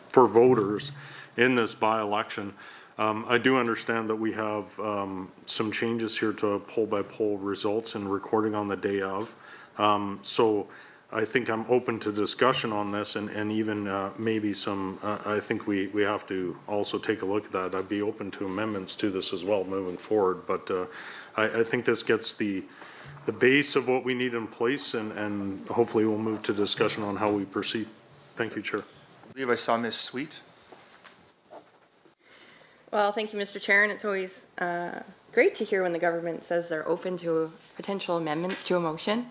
for voters in this by-election. I do understand that we have some changes here to poll-by-poll results and recording on the day of. So I think I'm open to discussion on this and even maybe some, I think we have to also take a look at that. I'd be open to amendments to this as well moving forward, but I think this gets the base of what we need in place and hopefully we'll move to discussion on how we proceed. Thank you, Chair. I believe I saw Ms. Sweet. Well, thank you, Mr. Chair, and it's always great to hear when the government says they're open to potential amendments to a motion.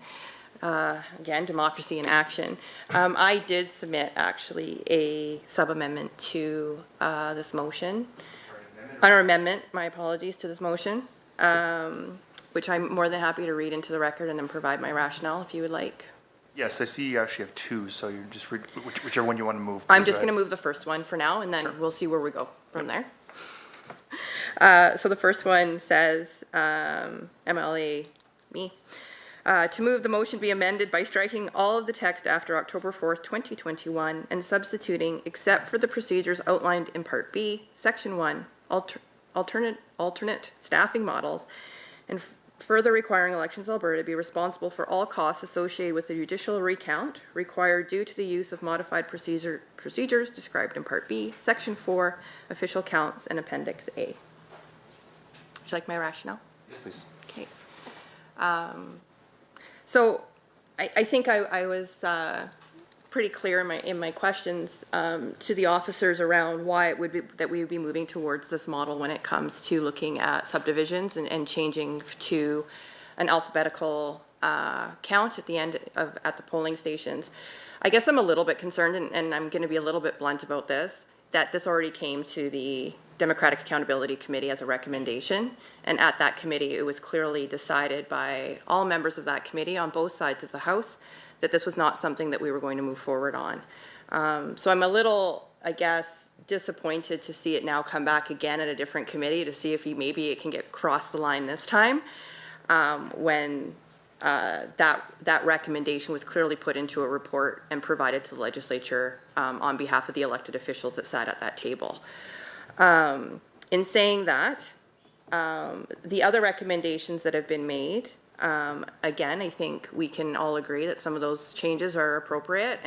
Again, democracy in action. I did submit actually a sub-amendment to this motion, or amendment, my apologies, to this motion, which I'm more than happy to read into the record and then provide my rationale if you would like. Yes, I see you actually have two, so you just read whichever one you want to move. I'm just going to move the first one for now, and then we'll see where we go from there. So the first one says, MLA, me. To move the motion be amended by striking all of the text after October 4th, 2021 and substituting except for the procedures outlined in Part B, Section 1, alternate staffing models, and further requiring Elections Alberta to be responsible for all costs associated with the judicial recount required due to the use of modified procedures described in Part B, Section 4, Official Counts, and Appendix A. Would you like my rationale? Yes, please. Okay. So I think I was pretty clear in my questions to the officers around why it would be that we would be moving towards this model when it comes to looking at subdivisions and changing to an alphabetical count at the end at the polling stations. I guess I'm a little bit concerned, and I'm going to be a little bit blunt about this, that this already came to the Democratic Accountability Committee as a recommendation, and at that committee it was clearly decided by all members of that committee on both sides of the House that this was not something that we were going to move forward on. So I'm a little, I guess, disappointed to see it now come back again at a different committee to see if maybe it can get across the line this time, when that recommendation was clearly put into a report and provided to the legislature on behalf of the elected officials that sat at that table. In saying that, the other recommendations that have been made, again, I think we can all agree that some of those changes are appropriate,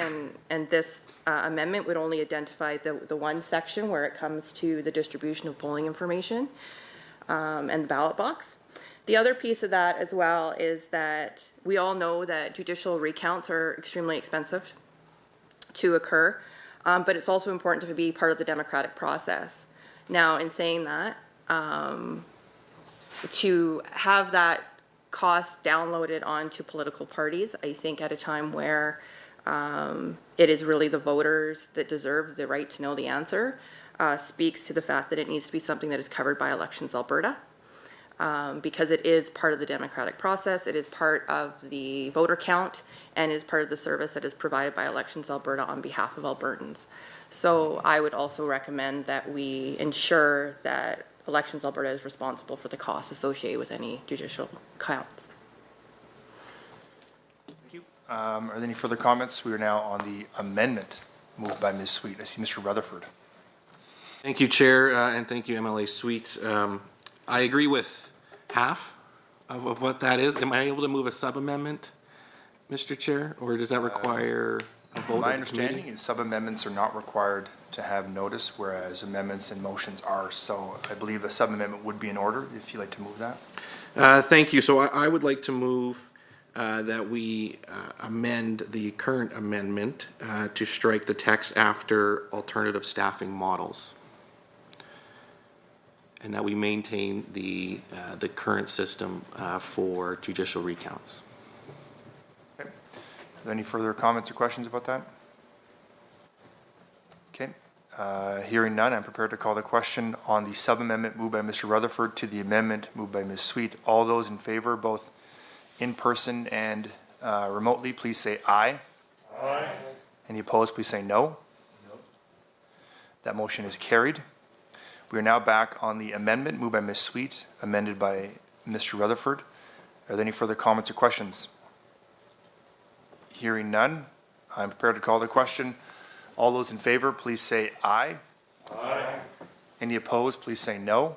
and this amendment would only identify the one section where it comes to the distribution of polling information and the ballot box. The other piece of that as well is that we all know that judicial recounts are extremely expensive to occur, but it's also important to be part of the democratic process. Now, in saying that, to have that cost downloaded onto political parties, I think at a time where it is really the voters that deserve the right to know the answer, speaks to the fact that it needs to be something that is covered by Elections Alberta. Because it is part of the democratic process, it is part of the voter count, and is part of the service that is provided by Elections Alberta on behalf of Albertans. So I would also recommend that we ensure that Elections Alberta is responsible for the costs associated with any judicial counts. Thank you. Are there any further comments? We are now on the amendment moved by Ms. Sweet. I see Mr. Rutherford. Thank you, Chair, and thank you, MLA Sweet. I agree with half of what that is. Am I able to move a sub-amendment, Mr. Chair, or does that require a vote? My understanding is sub-amendments are not required to have notice, whereas amendments and motions are. So I believe a sub-amendment would be in order, if you'd like to move that. Thank you. So I would like to move that we amend the current amendment to strike the text after alternative staffing models, and that we maintain the current system for judicial recounts. Okay. Are there any further comments or questions about that? Okay. Hearing none, I'm prepared to call the question on the sub-amendment moved by Mr. Rutherford to the amendment moved by Ms. Sweet. All those in favor, both in person and remotely, please say aye. Aye. Any opposed, please say no. No. That motion is carried. We are now back on the amendment moved by Ms. Sweet, amended by Mr. Rutherford. Are there any further comments or questions? Hearing none, I'm prepared to call the question. All those in favor, please say aye. Aye. Any opposed, please say no.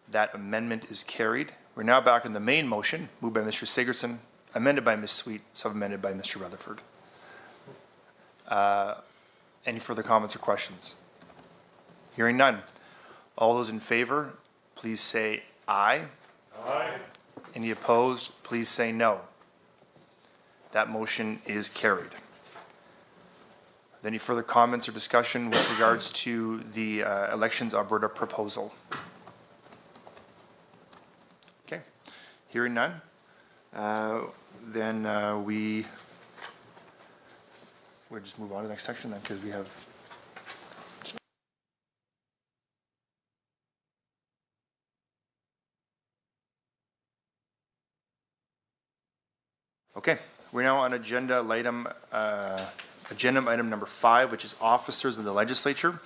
That amendment is carried. We're now back on the main motion, moved by Mr. Sigurdsson, amended by Ms. Sweet, sub-amended by Mr. Rutherford. Any further comments or questions? Hearing none. All those in favor, please say aye. Aye. Any opposed, please say no. That motion is carried. Are there any further comments or discussion with regards to the Elections Alberta proposal? Okay. Hearing none. Then we'll just move on to the next section then, because we have okay, we're now on agenda item number 5, which is officers of the legislature.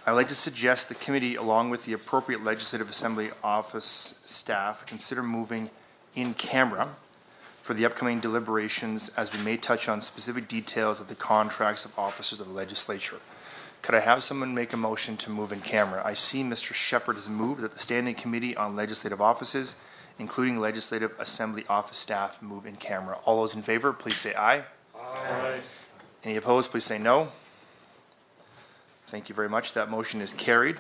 I would like to suggest the committee, along with the appropriate Legislative Assembly office staff, consider moving in camera for the upcoming deliberations, as we may touch on specific details of the contracts of officers of the legislature. Could I have someone make a motion to move in camera? I see Mr. Shepherd has moved that the Standing Committee on Legislative Offices, including Legislative Assembly office staff, move in camera. All those in favor, please say aye. Aye. Any opposed, please say no. Thank you very much. That motion is carried.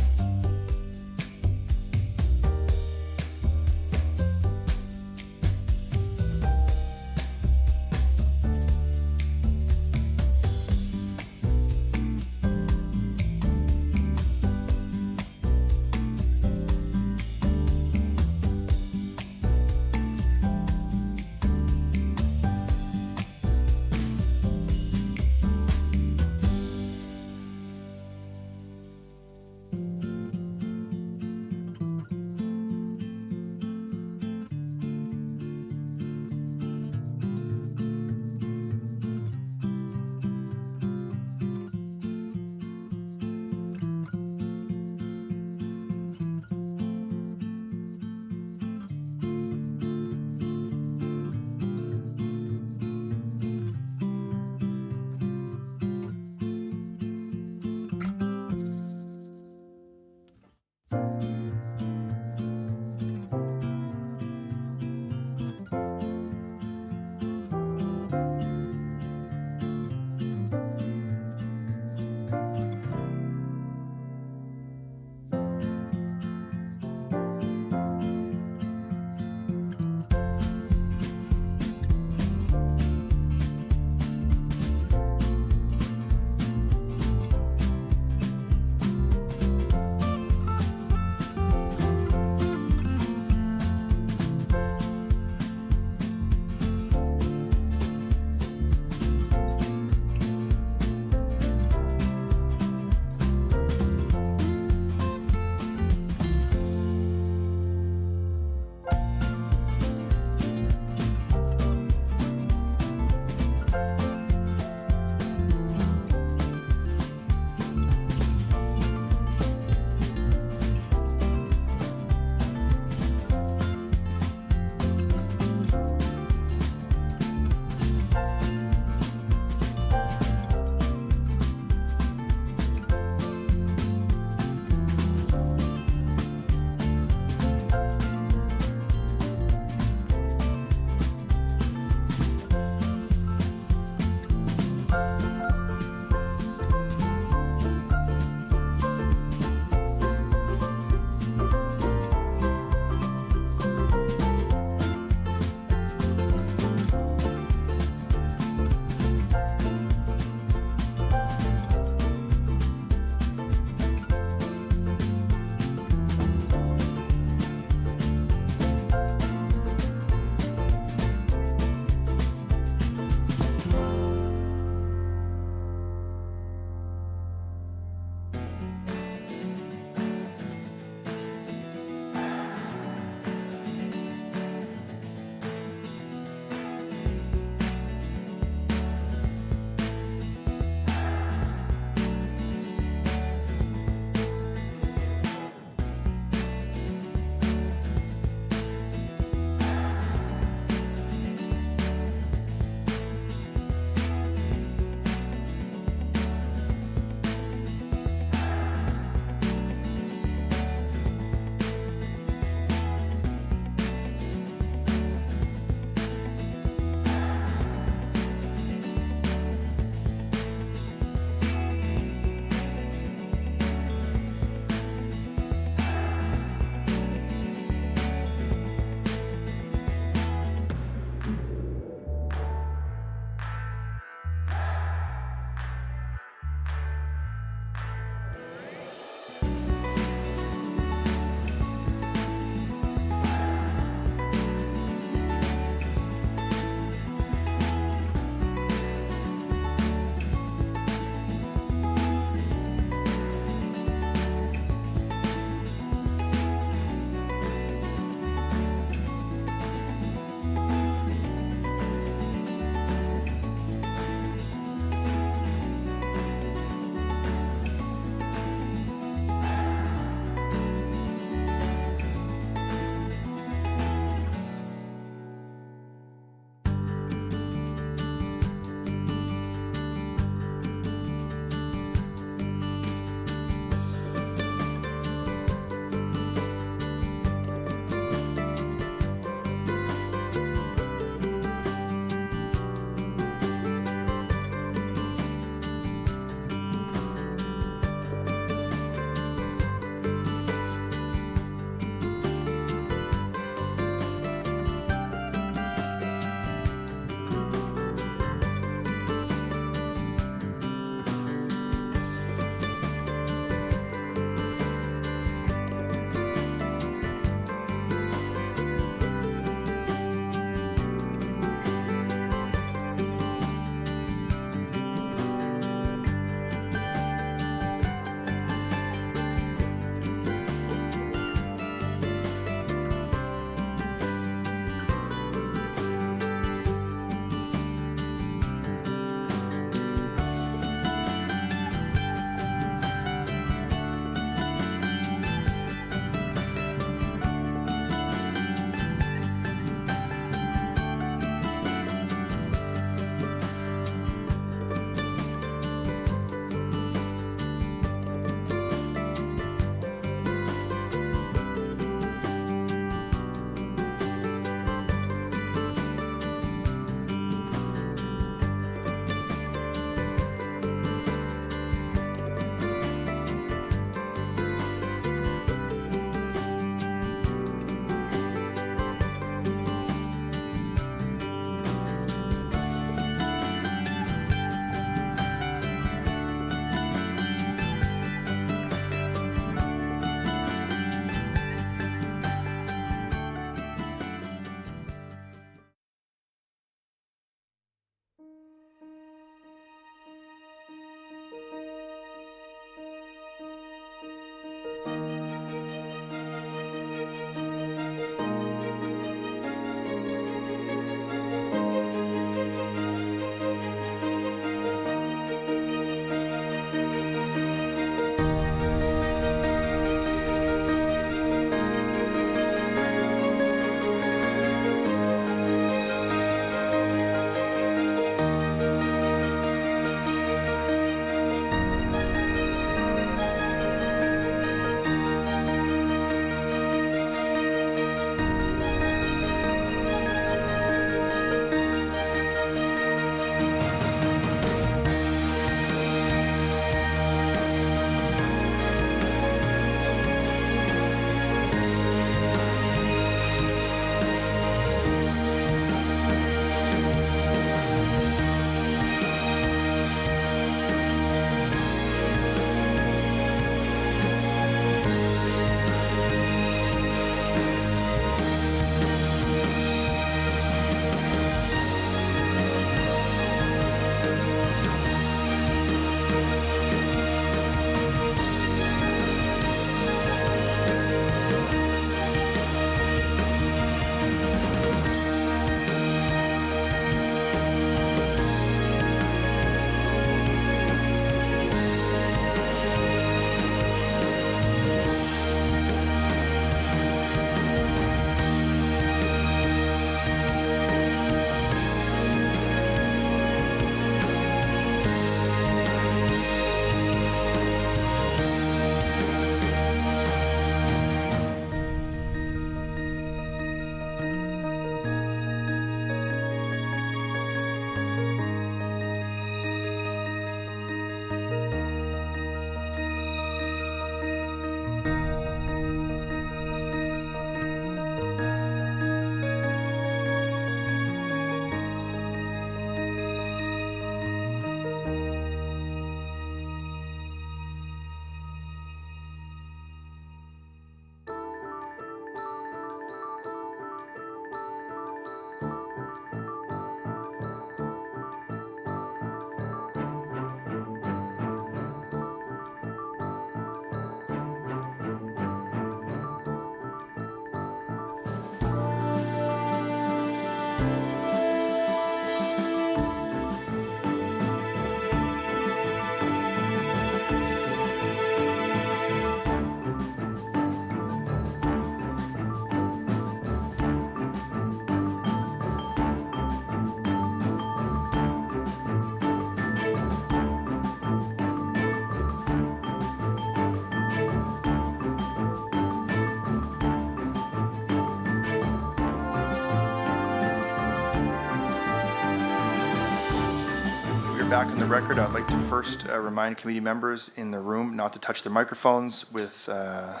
you're back on the record, I'd like to first remind committee members in the room not to touch their microphones. With that,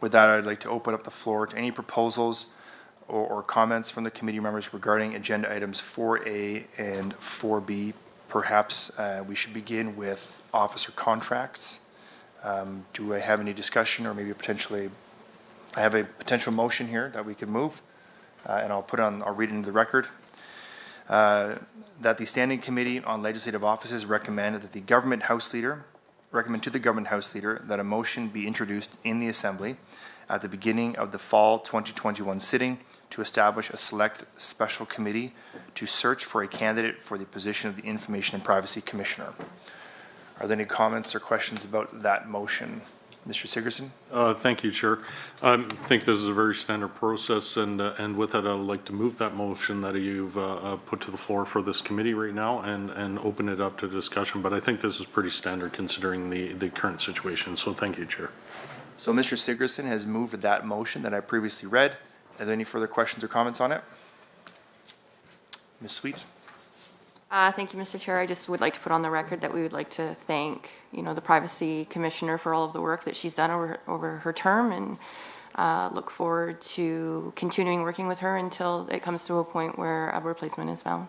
I'd like to open up the floor to any proposals or comments from the committee members regarding agenda items 4A and 4B. Perhaps we should begin with officer contracts. Do I have any discussion, or maybe potentially, I have a potential motion here that we can move, and I'll read it into the record. That the Standing Committee on Legislative Offices recommend to the Government House Leader that a motion be introduced in the Assembly at the beginning of the fall 2021 sitting to establish a select special committee to search for a candidate for the position of the Information and Privacy Commissioner. Are there any comments or questions about that motion? Mr. Sigurdsson? Thank you, Chair. I think this is a very standard process, and with that, I'd like to move that motion that you've put to the floor for this committee right now and open it up to discussion. But I think this is pretty standard considering the current situation. So thank you, Chair. So Mr. Sigurdsson has moved that motion that I previously read. Are there any further questions or comments on it? Ms. Sweet? Thank you, Mr. Chair. I just would like to put on the record that we would like to thank, the Privacy Commissioner for all of the work that she's done over her term, and look forward to continuing working with her until it comes to a point where a replacement is found.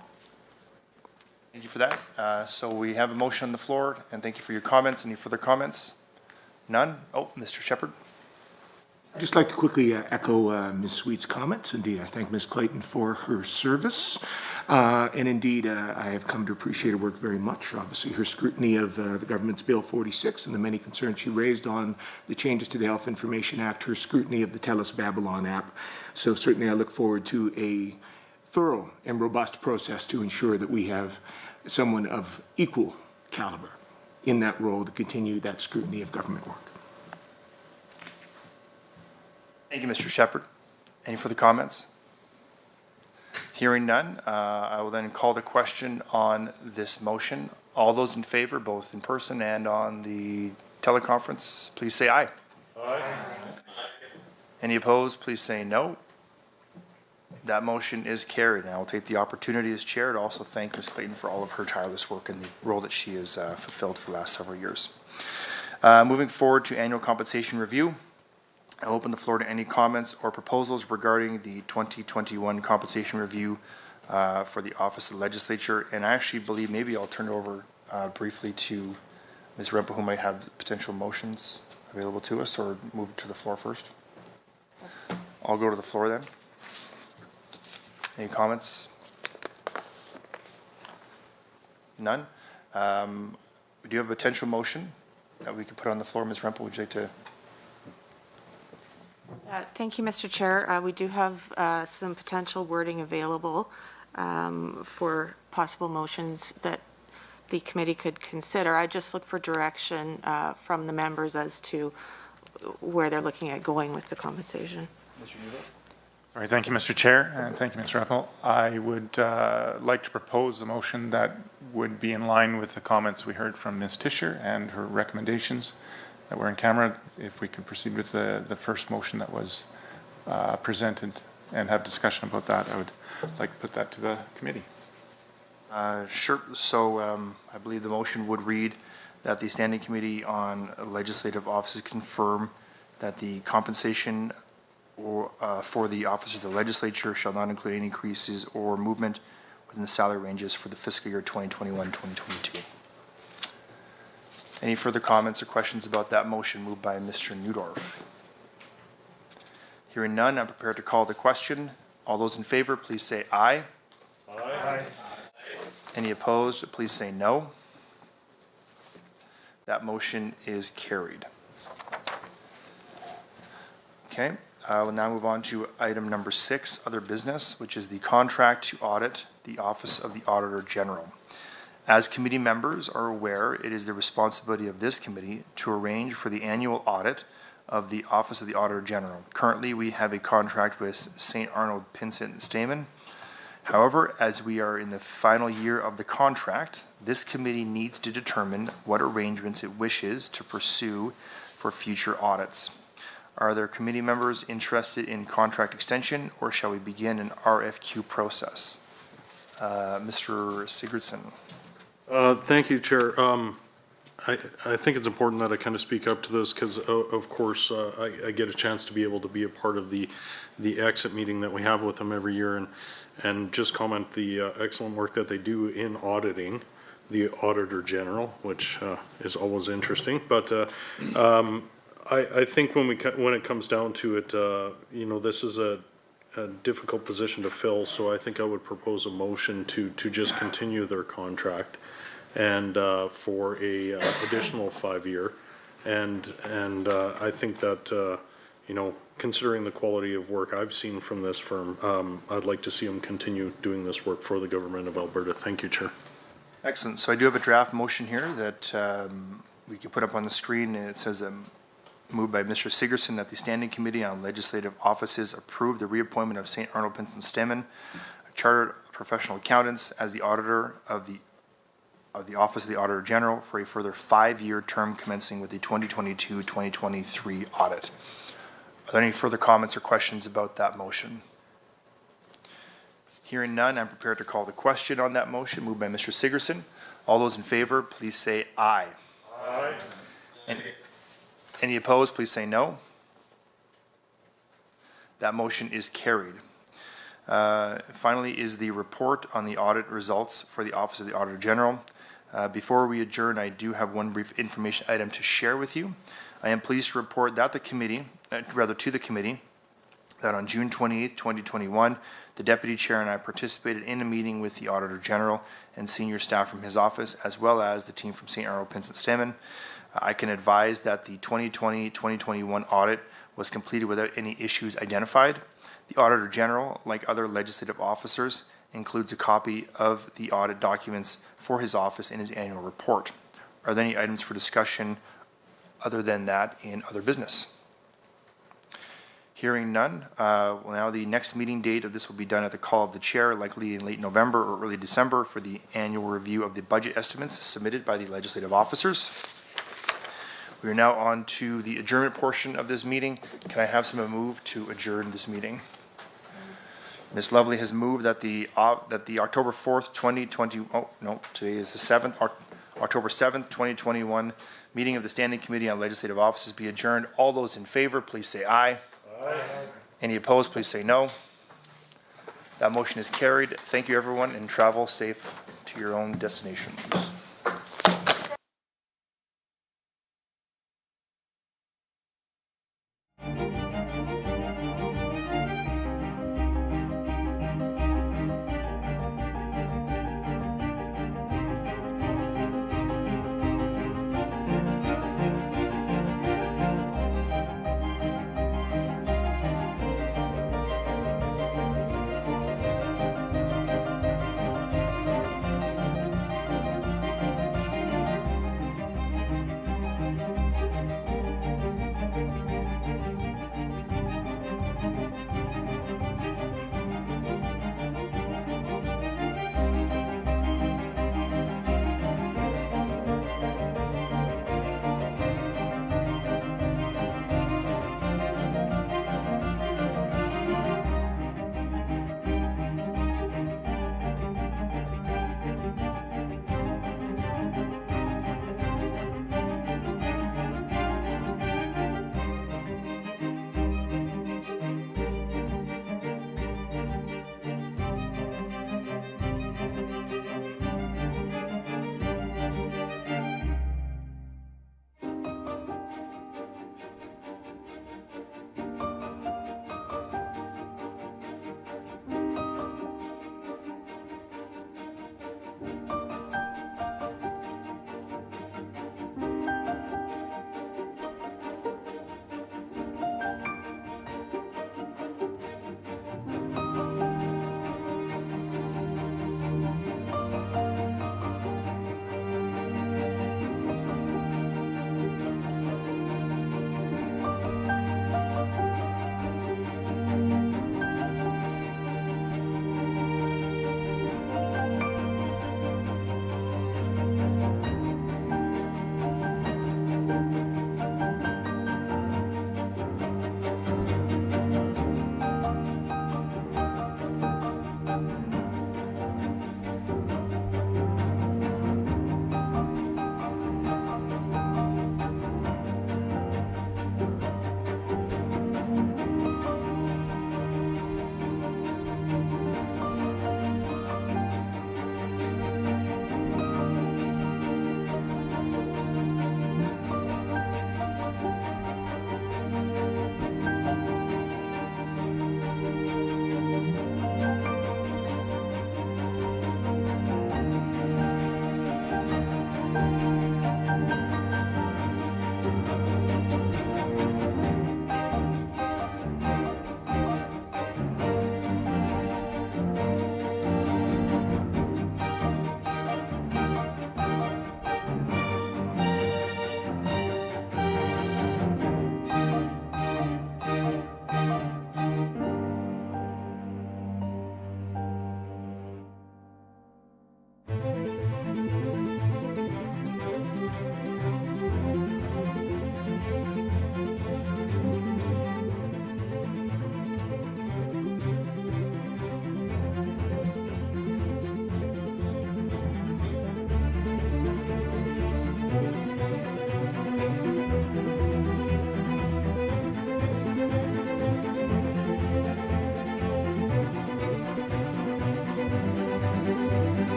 Thank you for that. So we have a motion on the floor, and thank you for your comments. Any further comments? None? Oh, Mr. Shepherd. I'd just like to quickly echo Ms. Sweet's comments. Indeed, I thank Ms. Clayton for her service. And indeed, I have come to appreciate her work very much. Obviously, her scrutiny of the government's Bill 46 and the many concerns she raised on the changes to the Health Information Act, her scrutiny of the TELUS Babylon app. So certainly I look forward to a thorough and robust process to ensure that we have someone of equal caliber in that role to continue that scrutiny of government work. Thank you, Mr. Shepherd. Any further comments? Hearing none, I will then call the question on this motion. All those in favor, both in person and on the teleconference, please say aye. Aye. Any opposed, please say no. That motion is carried, and I will take the opportunity as chair to also thank Ms. Clayton for all of her tireless work in the role that she has fulfilled for the last several years. Moving forward to annual compensation review. I'll open the floor to any comments or proposals regarding the 2021 compensation review for the Office of the Legislature. And I actually believe maybe I'll turn it over briefly to Ms. Rempel, who might have potential motions available to us, or move it to the floor first. I'll go to the floor then. Any comments? None? We do have a potential motion that we could put on the floor. Ms. Rempel, would you like to? Thank you, Mr. Chair. We do have some potential wording available for possible motions that the committee could consider. I just look for direction from the members as to where they're looking at going with the compensation. All right, thank you, Mr. Chair, and thank you, Ms. Rappel. I would like to propose a motion that would be in line with the comments we heard from Ms. Tischer and her recommendations that were in camera. If we could proceed with the first motion that was presented and have discussion about that, I would like to put that to the committee. Sure. So I believe the motion would read that the Standing Committee on Legislative Offices confirm that the compensation for the officers of the legislature shall not include any increases or movement within the salary ranges for the fiscal year 2021-2022. Any further comments or questions about that motion moved by Mr. Neudorf? Hearing none, I'm prepared to call the question. All those in favor, please say aye. Aye. Any opposed, please say no. That motion is carried. Okay. We'll now move on to item number 6, other business, which is the contract to audit the Office of the Auditor General. As committee members are aware, it is the responsibility of this committee to arrange for the annual audit of the Office of the Auditor General. Currently, we have a contract with St. Arnold, Pinsent & Stamen. However, as we are in the final year of the contract, this committee needs to determine what arrangements it wishes to pursue for future audits. Are there committee members interested in contract extension, or shall we begin an RFQ process? Mr. Sigurdsson. Thank you, Chair. I think it's important that I kind of speak up to this because, of course, I get a chance to be able to be a part of the exit meeting that we have with them every year and just comment the excellent work that they do in auditing the Auditor General, which is always interesting. But I think when it comes down to it, this is a difficult position to fill, so I think I would propose a motion to just continue their contract and for a additional 5-year. And I think that, considering the quality of work I've seen from this firm, I'd like to see them continue doing this work for the government of Alberta. Thank you, Chair. Excellent. So I do have a draft motion here that we can put up on the screen, and it says moved by Mr. Sigerson that the Standing Committee on Legislative Offices approve the reappointment of St. Arnold Pinson Stemmen, a chartered professional accountants, as the auditor of the Office of the Auditor General for a further 5-year term commencing with the 2022-2023 audit. Are there any further comments or questions about that motion? Hearing none, I'm prepared to call the question on that motion, moved by Mr. Sigerson. All those in favor, please say aye. Aye. Any opposed, please say no. That motion is carried. Finally is the report on the audit results for the Office of the Auditor General. Before we adjourn, I do have one brief information item to share with you. I am pleased to report that to the committee, that on June 28th, 2021, the Deputy Chair and I participated in a meeting with the Auditor General and senior staff from his office, as well as the team from St. Arnold Pinson Stemmen. I can advise that the 2020-2021 audit was completed without any issues identified. The Auditor General, like other legislative officers, includes a copy of the audit documents for his office in his annual report. Are there any items for discussion other than that in other business? Hearing none, now the next meeting date of this will be done at the call of the chair, likely in late November or early December, for the annual review of the budget estimates submitted by the legislative officers. We are now on to the adjournment portion of this meeting. Can I have someone move to adjourn this meeting? Ms. Lovely has moved that the October 4th, 2020, oh no, today is the 7th, October 7th, 2021 meeting of the Standing Committee on Legislative Offices be adjourned. All those in favor, please say aye. Aye. Any opposed, please say no. That motion is carried. Thank you, everyone, and travel safe to your own destinations.